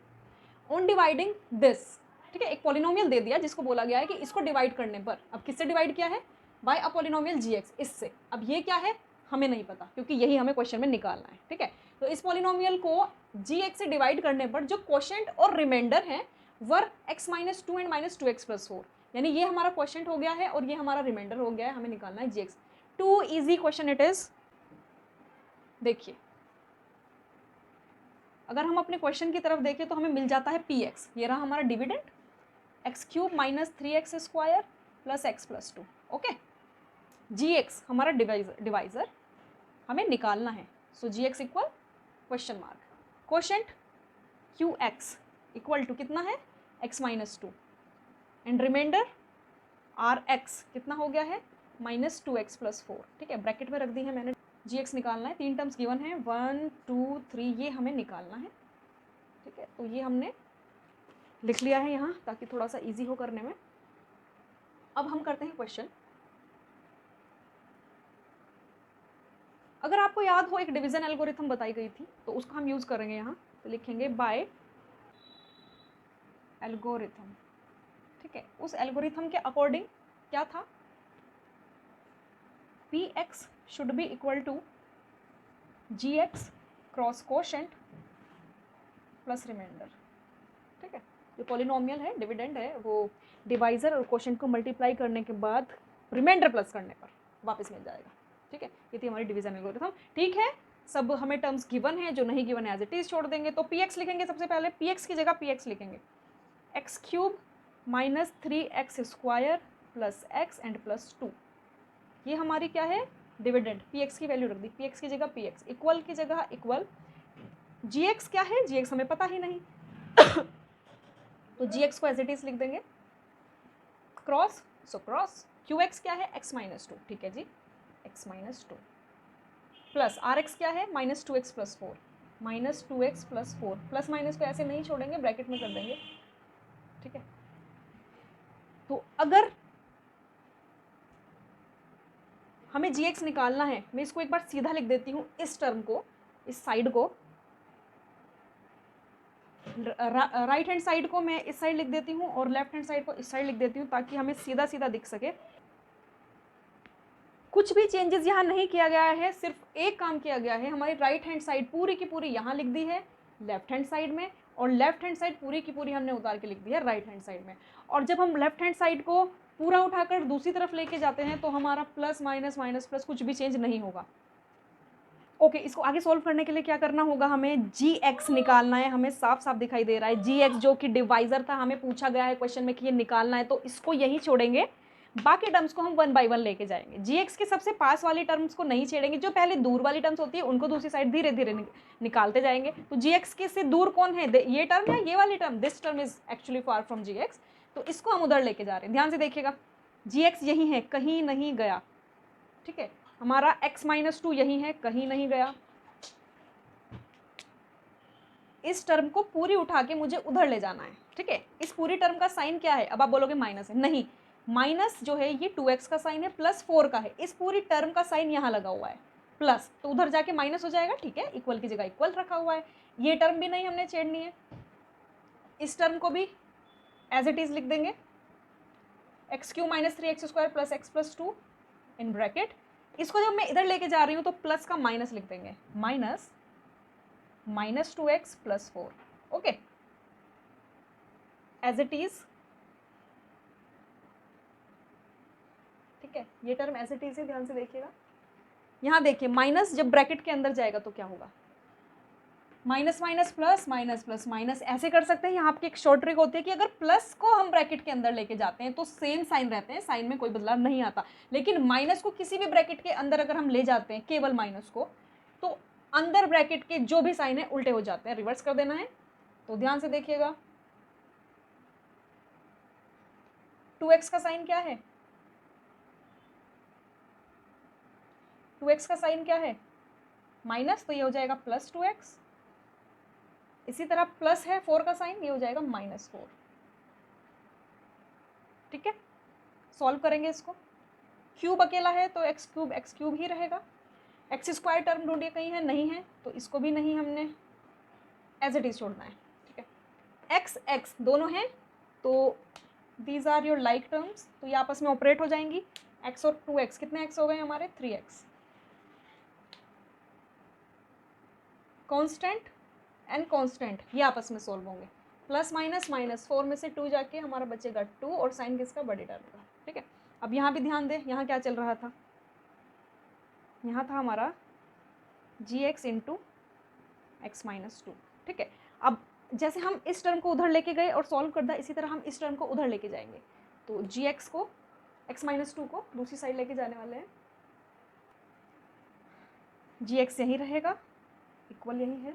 ऑन डिवाइडिंग दिस, ठीक है, एक पॉलिनोमियल दे दिया जिसको बोला गया है कि इसको डिवाइड करने पर, अब किससे डिवाइड किया है? बाय अ पॉलिनोमियल gx, इससे। अब ये क्या है हमें नहीं पता क्योंकि यही हमें क्वेश्चन में निकालना है, ठीक है। तो इस पॉलिनोमियल को gx से डिवाइड करने पर जो क्वोशिएंट और रिमाइंडर है वर x minus 2 and minus 2x plus 4, यानी ये हमारा क्वोशिएंट हो गया है और ये हमारा रिमाइंडर हो गया है, हमें निकालना है gx। Too easy question it is. देखिए, अगर हम अपने क्वेश्चन की तरफ देखें तो हमें मिल जाता है px, ये रहा हमारा dividend, x³ minus 3x square plus x plus 2, okay. gx हमारा डिवाइजर हमें निकालना है, so gx equal question mark, quotient qx equal to कितना है? x minus 2 and reminder rx कितना हो गया है? -2x प्लस 4, ठीक है, ब्रैकेट में रख दी है मैंने। gx निकालना है, 3 टर्म्स गिवन है, 1 2 3, ये हमें निकालना है, ठीक है। तो ये हमने लिख लिया है यहाँ ताकि थोड़ा सा इजी हो करने में। अब हम करते हैं क्वेश्चन। अगर आपको याद हो एक डिवीजन एल्गोरिथम बताई गई थी तो उसको हम यूज़ करेंगे यहाँ, तो लिखेंगे बाय एल्गोरिथम। ठीक है, उस एल्गोरिथम के अकॉर्डिंग क्या था, p x should be equal to g x cross quotient plus reminder. ठीक है, जो पॉलिनोमियल है, डिविडेंड है, वो डिवाइजर और कोशेंट को मल्टीप्लाई करने के बाद रिमाइंडर प्लस करने पर वापस मिल जाएगा। ठीक है, ये थी हमारी डिवीजन एल्गोरिथम। ठीक है, सब हमें टर्म्स गिवन है, जो नहीं गिवन है एज इट इज छोड़ देंगे। तो पी एक्स लिखेंगे, सबसे पहले पी एक्स की जगह पी एक्स लिखेंगे x cube minus 3x square plus x and plus 2। ये हमारी क्या है, डिविडेंड। पी एक्स की वैल्यू रख दी, पी एक्स की जगह पी एक्स, इक्वल की जगह इक्वल, जी एक्स क्या है, जी एक्स हमें पता ही नहीं तो जी एक्स को एज इट इज लिख देंगे, cross, so cross q x क्या है, एक्स माइनस 2। ठीक है जी, x minus 2 plus r x क्या है, minus 2x plus 4, minus 2x plus 4, plus minus को ऐसे नहीं छोड़ेंगे, ब्रैकेट में कर देंगे। ठीक है, तो अगर हमें जी एक्स निकालना है, मैं इसको एक बार सीधा लिख देती हूँ, इस टर्म को, इस साइड को, राइट हैंड साइड को मैं इस साइड लिख देती हूँ और लेफ्ट हैंड साइड को इस साइड लिख देती हूँ, ताकि हमें सीधा सीधा दिख सके। कुछ भी चेंजेस यहाँ नहीं किया गया है, सिर्फ एक काम किया गया है, हमारी राइट हैंड साइड पूरी की पूरी यहाँ लिख दी है लेफ्ट हैंड साइड में, और लेफ्ट हैंड साइड पूरी की पूरी हमने उतार के लिख दी है राइट हैंड साइड में। और जब हम लेफ्ट हैंड साइड को पूरा उठाकर दूसरी तरफ लेके जाते हैं तो हमारा प्लस माइनस माइनस प्लस कुछ भी चेंज नहीं होगा। ओके, इसको आगे सॉल्व करने के लिए क्या करना होगा, हमें जी एक्स निकालना है। हमें साफ साफ दिखाई दे रहा है जी एक्स, जो कि डिवाइजर था, हमें पूछा गया है क्वेश्चन में कि ये निकालना है, तो इसको यही छोड़ेंगे, बाकी टर्म्स को हम 1 बाय 1 लेके जाएंगे। जी एक्स के सबसे पास वाली टर्म्स को नहीं छेड़ेंगे, जो पहले दूर वाली टर्म्स होती है उनको दूसरी साइड धीरे धीरे निकालते जाएंगे। तो जी एक्स के से दूर कौन है, ये टर्म या ये वाली term, this term is actually far from g x, तो इसको हम उधर लेके जा रहे हैं। ध्यान से देखिएगा, जी एक्स यही है, कहीं नहीं गया। ठीक है, हमारा x माइनस 2 यही है, कहीं नहीं गया। इस टर्म को पूरी उठा के मुझे उधर ले जाना है। ठीक है, इस पूरी टर्म का साइन क्या है, अब आप बोलोगे माइनस है, नहीं, माइनस जो है ये 2x का साइन है, प्लस 4 का है, इस पूरी टर्म का साइन यहाँ लगा हुआ है प्लस, तो उधर जाके माइनस हो जाएगा। ठीक है, इक्वल की जगह इक्वल रखा हुआ है, ये टर्म भी नहीं हमने छेड़नी है, इस टर्म को भी एज इट इज लिख देंगे, x Q minus 3x square plus x plus 2 in bracket. इसको जब मैं इधर लेके जा रही हूँ तो प्लस का माइनस लिख देंगे, minus minus 2x plus 4। Okay, as it is. ठीक है, ये टर्म एज इट इज है, ध्यान से देखिएगा। यहाँ देखिए, माइनस जब ब्रैकेट के अंदर जाएगा तो क्या होगा, minus minus plus, minus plus minus, ऐसे कर सकते हैं। यहाँ आपकी एक शॉर्ट ट्रिक होती है कि अगर प्लस को हम ब्रैकेट के अंदर लेके जाते हैं तो सेम साइन रहते हैं, साइन में कोई बदलाव नहीं आता, लेकिन माइनस को किसी भी ब्रैकेट के अंदर अगर हम ले जाते हैं, केवल माइनस को, तो अंदर ब्रैकेट के जो भी साइन है उल्टे हो जाते हैं, रिवर्स कर देना है। तो ध्यान से देखिएगा, 2x का साइन क्या है, 2x का साइन क्या है, माइनस, तो ये हो जाएगा प्लस 2x। इसी तरह प्लस है 4 का साइन, ये हो जाएगा माइनस 4। ठीक है, सॉल्व करेंगे इसको, क्यूब अकेला है तो एक्स क्यूब ही रहेगा। एक्स स्क्वायर टर्म ढूंढिए, कहीं है, नहीं है, तो इसको भी नहीं, हमने एज इट इज छोड़ना है। ठीक है, एक्स एक्स दोनों हैं, तो these are your like terms, तो ये आपस में ऑपरेट हो जाएंगी। एक्स और 2x, कितने एक्स हो गए हमारे, 3x। कांस्टेंट एंड कांस्टेंट ये आपस में सोल्व होंगे, प्लस माइनस माइनस, 4 में से 2 जाके हमारा बचेगा 2, और साइन किसका, बड़ी टर्म का। ठीक है, अब यहाँ भी ध्यान दें, यहाँ क्या चल रहा था, यहाँ था हमारा जी एक्स इंटू एक्स माइनस 2। ठीक है, अब जैसे हम इस टर्म को उधर लेके गए और सॉल्व कर दिया, इसी तरह हम इस टर्म को उधर लेके जाएंगे। तो जी एक्स को, एक्स माइनस 2 को दूसरी साइड लेके जाने वाले हैं, जी एक्स यहीं रहेगा, इक्वल यही है,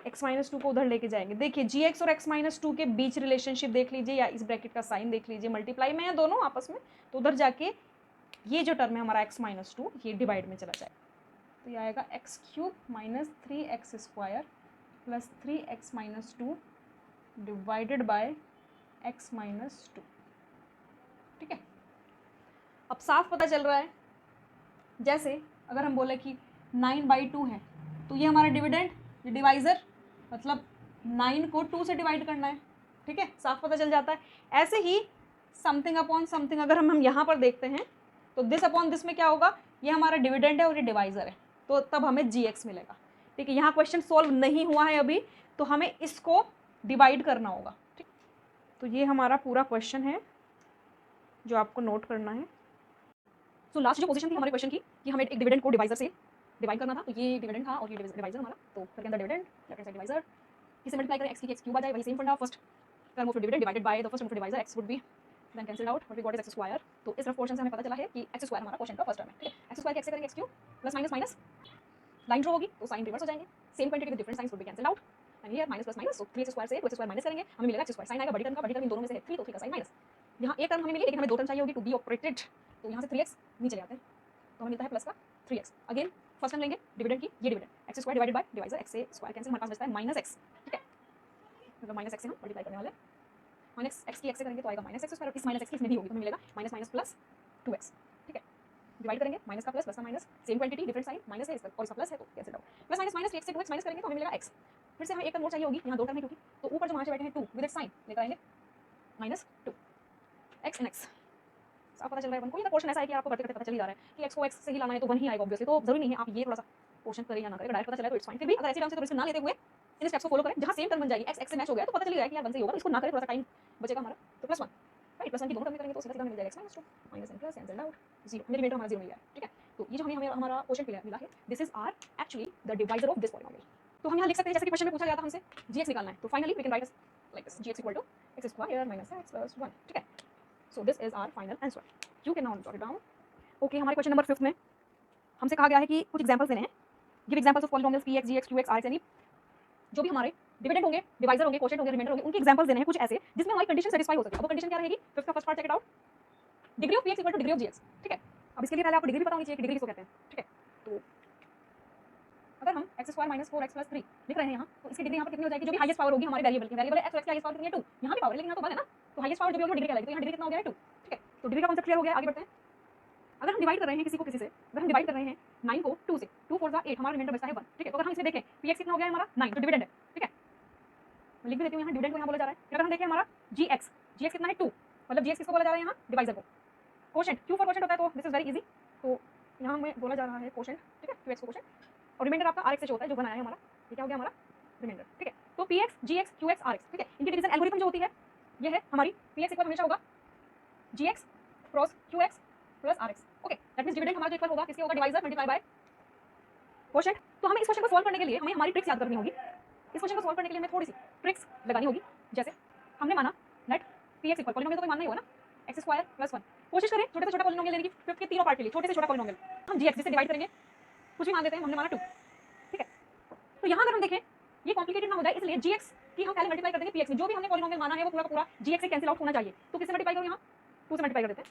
एक्स माइनस 2 को उधर लेके जाएंगे। देखिए, जी एक्स और एक्स माइनस 2 के बीच रिलेशनशिप देख लीजिए, या इस ब्रैकेट का साइन देख लीजिए, मल्टीप्लाई में है दोनों आपस में, तो उधर जाके ये जो टर्म है हमारा एक्स माइनस 2, ये डिवाइड में चला जाएगा, तो ये आएगा x cube minus 3x square plus 3x minus 2 divided by x minus 2। ठीक है, अब साफ पता चल रहा है जैसे अगर हम बोले कि 9/2 है तो ये हमारा डिविडेंड, ये डिवाइज़र, मतलब 9 को 2 से डिवाइड करना है, ठीक है, साफ पता चल जाता है। ऐसे ही समथिंग अपॉन समथिंग अगर हम यहाँ पर देखते हैं तो दिस अपॉन दिस में क्या होगा, ये हमारा डिविडेंड है और ये डिवाइज़र है, तो तब हमें GX मिलेगा, ठीक है। यहाँ क्वेश्चन सॉल्व नहीं हुआ है अभी, तो हमें इसको डिवाइड करना होगा, ठीक। तो ये हमारा पूरा क्वेश्चन है जो आपको नोट करना है। तो लास्ट जो पोजीशन थी हमारे क्वेश्चन की कि हमें एक डिविडेंड को डिवाइजर से डिवाइड करना था, तो ये डिविडेंड था और ये डिवाइजर हमारा, तो फिर के अंदर dividend, left hand side divisor, इसे मल्टीप्लाई करें x की x क्यूब आ जाए, वही सेम फंडा, first term of dividend divided by the first term of divisor x would be then cancelled out, what we got is x square. तो इस rough portion से हमें पता चला है कि x स्क्वायर हमारा क्वेश्चन का फर्स्ट टर्म है, ठीक है। x स्क्वायर के x से करेंगे x cube plus minus minus, line draw होगी तो साइन रिवर्स हो जाएंगे, same quantity with different science would be cancelled out and here minus plus minus, so 3x square से 2x स्क्वायर माइनस करेंगे, हमें मिलेगा x स्क्वायर, साइन आएगा बड़ी टर्म का, बड़ी टर्म इन दोनों में से है 3, तो 3 का साइन माइनस, यहाँ एक टर्म हमें मिली लेकिन हमें दो टर्म चाहिए होगी टू बी ऑपरेटेड, तो यहाँ से 3x नीचे ले आते हैं तो हमें मिलता है प्लस का 3x। अगेन फर्स्ट टर्म लेंगे डिविडेंड की, ये dividend x square divided by divisor x से स्क्वायर कैंसिल, हमारे पास बचता है माइनस x, ठीक है, मतलब माइनस x से हम मल्टीप्लाई करने वाले हैं, माइनस x की x से करेंगे तो आएगा माइनस x स्क्वायर, और इस माइनस x की इसमें भी होगी तो हमें मिलेगा माइनस माइनस प्लस 2x, ठीक है। डिवाइड करेंगे माइनस का प्लस का minus, same quantity different sign, minus है इसका और इसका प्लस है तो cancel out, plus minus minus 3x से 2x माइनस करेंगे तो हमें मिलेगा x, फिर से हमें एक टर्म और चाहिए होगी, यहाँ दो टर्म है क्योंकि, तो ऊपर जो वहाँ से बैठे हैं 2 विद साइन लेकर आएंगे माइनस 2 x एंड x, आप पता चल रहा है 1 को, ये पोर्शन ऐसा है कि आपको करते करते पता चल ही जा रहा है कि x को x से ही लाना है तो 1 ही आएगा ऑब्वियसली, तो जरूरी नहीं है आप ये थोड़ा सा पोर्शन करें या ना करें, डायरेक्ट पता चला तो इट्स फाइन, फिर भी अगर ऐसे टर्म से तो रिस्क ना लेते हुए इन स्टेप्स को फॉलो करें, जहाँ सेम टर्म बन जाएगी x से मैच हो गया तो पता चल गया कि यार 1 से ही होगा, तो इसको ना करें, थोड़ा सा टाइम बचेगा हमारा, तो प्लस 1 राइट, प्लस 1 की दोनों टर्म में करेंगे तो सीधा सीधा मिल जाएगा x minus 2 minus n plus cancel out 0, हमें रिमाइंडर हमारा 0 मिल गया, ठीक है। तो ये जो हमें हमारा क्वेश्चन मिला है, this is our actually the divisor of this polynomial, तो हम यहाँ लिख सकते हैं जैसे कि क्वेश्चन में पूछा गया था हमसे gx निकालना है, तो finally we can write like this, gx equal to x square minus x plus 1, ठीक है। So this is our final answer, you can now jot it down. Okay, हमारे क्वेश्चन नंबर 5 में हमसे कहा गया है कि कुछ एग्जांपल्स देने हैं, give examples of polynomials px gx qx rx, यानी जो भी हमारे डिविडेंड होंगे, डिवाइजर होंगे, कोशेंट होंगे, रिमाइंडर होंगे, उनके एग्जांपल्स देने हैं कुछ ऐसे जिसमें हमारी कंडीशन सेटिस्फाई हो सके। अब वो कंडीशन क्या रहेगी, फिफ्थ का first part check it out, degree of px equal to degree of gx, ठीक है। अब इसके लिए पहले आपको डिग्री भी पता होनी चाहिए कि डिग्री किसको कहते हैं, ठीक है। तो अगर हम x square minus 4x plus 3 लिख रहे हैं यहाँ, तो इसकी डिग्री यहाँ पर कितनी हो जाएगी, जो भी हाईएस्ट पावर होगी हमारे वेरिएबल की, वेरिएबल x और x की हाईएस्ट पावर कितनी है 2, यहाँ भी पावर है लेकिन यहाँ तो 1 है ना, तो हाईएस्ट पावर जो भी होगी डिग्री कहलाएगी, तो यहाँ डिग्री कितना हो गया है 2, ठीक है। तो डिग्री का कांसेप्ट क्लियर हो गया, आगे बढ़ते हैं। अगर हम डिवाइड कर रहे हैं किसी को किसी से, अगर हम डिवाइड कर रहे हैं 9 को 2 से, 2 4 8, हमारा रिमाइंडर बचता है 1, ठीक है। तो अगर हम इसमें देखें px कितना हो गया है हमारा 9, तो डिविडेंड है, ठीक है, मैं लिख भी देती हूँ यहाँ, डिविडेंड को यहाँ बोला जा रहा है। अगर हम देखें हमारा gx, gx कितना है 2, मतलब gx किसको बोला जा रहा है यहाँ, डिवाइजर को। कोशेंट q फॉर कोशेंट होता है, तो दिस इज वेरी इजी, तो यहाँ हमें बोला जा रहा है कोशेंट, ठीक है, qx को कोशेंट, और रिमाइंडर आपका rx से जो होता है, जो बनाया है हमारा, ये क्या हो गया हमारा रिमाइंडर, ठीक है। तो px gx qx rx, ठीक है, इनकी डिवीजन एल्गोरिथम जो होती है ये है हमारी px इक्वल हमेशा होगा gx cross qx plus rx, okay, that means dividend हमारा जो इक्वल होगा किसके होगा, डिवाइजर मल्टीप्लाई बाय कोशेंट। तो हमें इस क्वेश्चन को सॉल्व करने के लिए हमें हमारी ट्रिक्स याद करनी होगी, इस क्वेश्चन को सॉल्व करने के लिए हमें थोड़ी सी ट्रिक्स लगानी होगी। जैसे हमने माना लेट px इक्वल, पॉलिनोमियल तो कोई मानना ही होगा ना, x स्क्वायर प्लस 1, कोशिश करें छोटे से छोटा पॉलिनोमियल लेने की, फिफ्थ के तीनों पार्ट के लिए छोटे से छोटा पॉलिनोमियल, हम gx जिससे डिवाइड करेंगे कुछ भी मान लेते हैं, हमने माना 2, ठीक है। तो यहाँ अगर हम देखें ये कॉम्प्लिकेटेड ना हो जाए, इसलिए gx की हम पहले मल्टीप्लाई कर देंगे px में, जो भी हमने पॉलिनोमियल माना है वो पूरा का पूरा gx से कैंसिल आउट होना चाहिए, तो किससे मल्टीप्लाई करो, यहाँ 2 से मल्टीप्लाई कर देते हैं,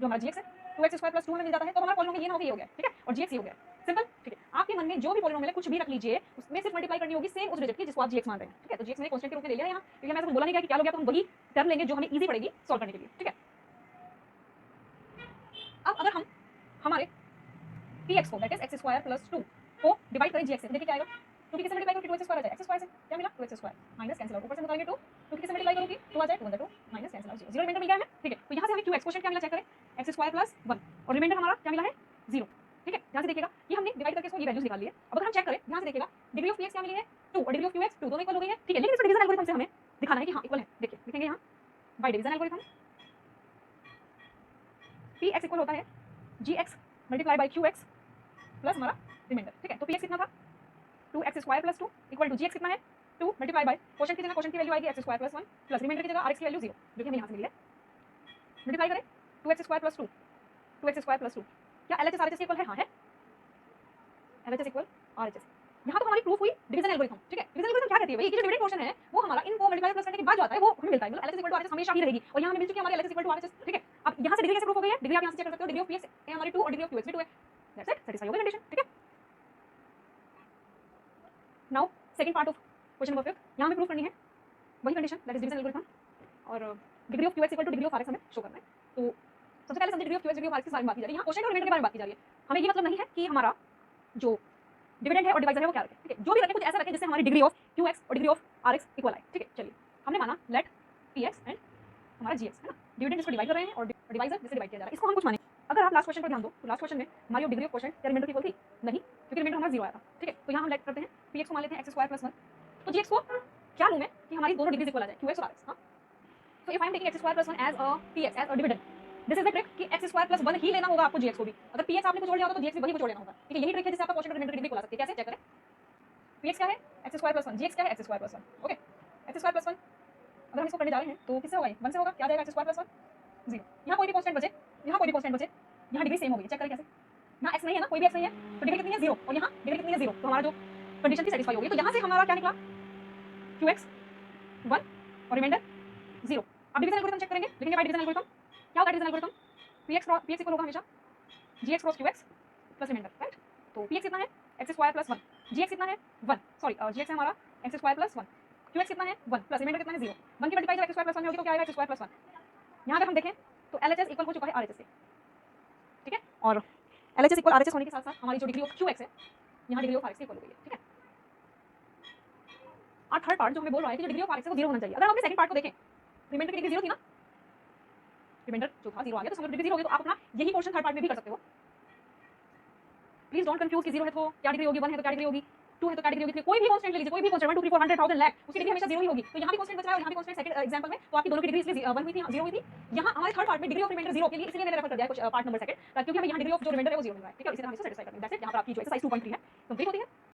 जो हमारा gx है 2x स्क्वायर प्लस 2 हमें मिल जाता है, तो हमारा पॉलिनोमियल ये ना हो गया, ये हो गया, ठीक है, और gx ये हो गया, सिंपल, ठीक है। आपके मन में जो भी पॉलिनोमियल है कुछ भी रख लीजिए, उसमें सिर्फ मल्टीप्लाई करनी होगी सेम उस डिजिट की जिसको आप gx मान रहे हैं, ठीक है। तो gx मैंने कांस्टेंट के रूप में ले लिया यहाँ, क्योंकि मैं ऐसा बोला नहीं गया कि क्या हो गया, तो हम वही टर्म लेंगे जो हमें इजी पड़ेगी सॉल्व करने के लिए, ठीक है। अब अगर हम हमारे px को that is x square plus 2 को डिवाइड करें gx से, देखिए क्या आएगा, क्योंकि किससे मल्टीप्लाई करोगे 2x स्क्वायर आ जाए, x स्क्वायर से क्या मिला 2x square minus cancel out, ऊपर से निकालेंगे 2, क्योंकि किससे मल्टीप्लाई करोगे 2 आ जाए, 2 2 minus cancel out 0, zero remainder मिल गया है, ठीक है। तो यहाँ से हमें qx क्वोशिएंट क्या मिला चेक करें, x स्क्वायर प्लस 1, और रिमाइंडर हमारा क्या मिला है 0, ठीक है। ध्यान से देखिएगा, ये हमने डिवाइड करके इसको ये वैल्यूज निकाल ली है। अब अगर हम चेक करें, ध्यान से देखिएगा, डिग्री ऑफ px क्या मिली है 2, और डिग्री ऑफ qx 2, दोनों इक्वल हो गई है, ठीक है। लेकिन इसको डिवीजन एल्गोरिथम से हमें दिखाना है कि हाँ इक्वल है, देखिए लिखेंगे यहाँ by division algorithm, px equal होता है gx multiply by qx plus हमारा रिमाइंडर, ठीक है। तो px कितना था 2x square plus 2 equal to gx कितना है 2 मल्टीप्लाई बाय कोशेंट की जगह कोशेंट की वैल्यू आएगी x square plus 1 plus remainder की जगह rx की वैल्यू 0, जो कि हमें यहाँ से मिली है। मल्टीप्लाई करें 2x square plus 2, 2x square plus 2, क्या LHS RHS इक्वल है, हाँ है, LHS इक्वल RHS। यहाँ तो हमारी प्रूफ हुई डिवीजन एल्गोरिथम, ठीक है। डिवीजन एल्गोरिथम क्या कहती है भाई, ये जो डिविडेंड पोर्शन है वो हमारा इनको मल्टीप्लाई प्लस करने के बाद जो आता है वो हमें मिलता है, मतलब LHS इक्वल टू RHS हमेशा ही रहेगी, और यहाँ हमें मिल चुकी है हमारी LHS इक्वल टू RHS, ठीक है। अब यहाँ से डिग्री कैसे प्रूफ हो गई है, डिग्री आप यहाँ से चेक कर सकते हो, डिग्री ऑफ px है हमारी 2 और डिग्री ऑफ qx भी 2 है, दैट्स इट, सैटिस्फाई हो गई कंडीशन, ठीक है। Now second part of question number 5, यहाँ हमें प्रूफ करनी है वही condition that is division algorithm, और degree of qx equal to degree of rx हमें शो करना है। तो सबसे पहले समझे degree of Q x degree of are x की बात की जा रही है, यहाँ क्वोशिएंट और रिमाइंडर के बारे में बात की जा रही है। हमें ये मतलब नहीं है कि हमारा जो डिविडेंड है और डिवाइजर है वो क्या रखे, ठीक है, जो भी रखे कुछ ऐसा रखे जिससे हमारी डिग्री ऑफ क्यू एक्स और degree of are X equal आए, ठीक है। चलिए हमने माना लेट पी एक्स एंड हमारा जी एक्स है ना, डिविडेंड इसको डिवाइड कर रहे हैं और डिवाइजर जिसे डिवाइड किया जा रहा है, इसको हम कुछ माने। अगर आप लास्ट क्वेश्चन पर ध्यान दो तो लास्ट क्वेश्चन में हमारी डिग्री ऑफ क्वोशिएंट या रिमाइंडर इक्वल थी नहीं, क्योंकि रिमाइंडर हमारा 0 आया था, ठीक है। तो यहाँ हम लेट करते हैं पी एक्स को मान लेते हैं एक्स स्क्वायर प्लस 1, तो जी एक्स को क्या लूँ मैं कि हमारी दोनों डिग्रीज इक्वल आ जाए, क्यू एक्स और आर एक्स। हाँ, तो if I am taking X square plus 1 as a P X as a dividend, this is the trick कि एक्स स्क्वायर प्लस 1 ही लेना होगा आपको जीएक्स को भी। अगर पी एक्स आपने कुछ और लिया होता तो जीएक्स भी वही कुछ और लेना होगा, ठीक है। यही ट्रिक है जिससे आपका क्वोशिएंट और रिमाइंडर की डिग्री को ला सकते हैं। कैसे चेक करें, पी एक्स क्या है एक्स स्क्वायर प्लस 1, जीएक्स क्या है x square plus 1, okay. X square plus 1 अगर हम इसको करने जा रहे हैं तो किससे होगा, 1 से होगा, क्या जाएगा एक्स स्क्वायर प्लस 1 0। यहाँ कोई भी कांस्टेंट बचे, यहाँ कोई भी कांस्टेंट बचे, यहाँ डिग्री सेम हो गई, चेक करें कैसे। यहाँ एक्स नहीं है ना, कोई भी एक्स नहीं है तो डिग्री कितनी है 0, और यहाँ डिग्री कितनी है 0, तो हमारा जो कंडीशन थी सेटिस्फाई हो गई। तो यहाँ से हमारा क्या निकला, क्यू एक्स 1 और रिमाइंडर 0। अब डिवीजन एल्गोरिथम चेक करेंगे, लिखेंगे बाय डिवीजन एल्गोरिथम। क्या होगा division algorithm, p x equal होगा हमेशा g x cross q x plus remainder, right. तो पी एक्स कितना है x square plus 1, g x कितना है 1, सॉरी जी एक्स है हमारा x square plus 1, q x कितना है 1 प्लस रिमाइंडर कितना है 0। 1 की मल्टीप्लाई जब एक्स स्क्वायर प्लस 1 में होगी तो क्या आएगा एक्स स्क्वायर प्लस 1। यहाँ अगर हम देखें तो एल एच एस इक्वल हो चुका है आर एच एस से, ठीक है। और L H S equal R H S होने के साथ साथ हमारी जो डिग्री ऑफ क्यू एक्स है यहाँ degree of are X equal हो गई है, ठीक है। और थर्ड पार्ट जो हमें बोल रहा है कि जो डिग्री ऑफ आर एक्स है वो 0 होना चाहिए। अगर हम अपने सेकंड पार्ट को देखें, रिमाइंडर की डिग्री 0 थी ना, रिमाइंडर जो था 0 आ गया, तो डिग्री 0 हो गई, तो आप अपना यही पोर्शन थर्ड पार्ट में भी कर सकते हो। प्लीज डोंट कंफ्यूज कि 0 है तो क्या डिग्री होगी, 1 है तो क्या डिग्री होगी, 2 है तो क्या डिग्री होगी। कोई भी कांस्टेंट ले लीजिए, कोई भी कांस्टेंट 1 2 3 4 100,000 लाख, उसकी डिग्री हमेशा 0 ही होगी। तो यहाँ भी कांस्टेंट बच रहा है और यहाँ भी कांस्टेंट सेकंड एग्जांपल में, तो आपकी दोनों की डिग्री इसलिए 1 हुई थी 0 हुई थी। यहाँ हमारे थर्ड पार्ट में डिग्री ऑफ रिमाइंडर 0 के लिए इसलिए मैंने रेफर कर दिया है कुछ पार्ट नंबर सेकंड, क्योंकि हमें यहाँ डिग्री ऑफ जो रिमाइंडर है वो 0 मिल रहा है, ठीक है। इसी तरह हम इसको सेटिस्फाई करेंगे। That's it. यहाँ पर आपकी जो एक्सरसाइज 2.3 है कंप्लीट होती है।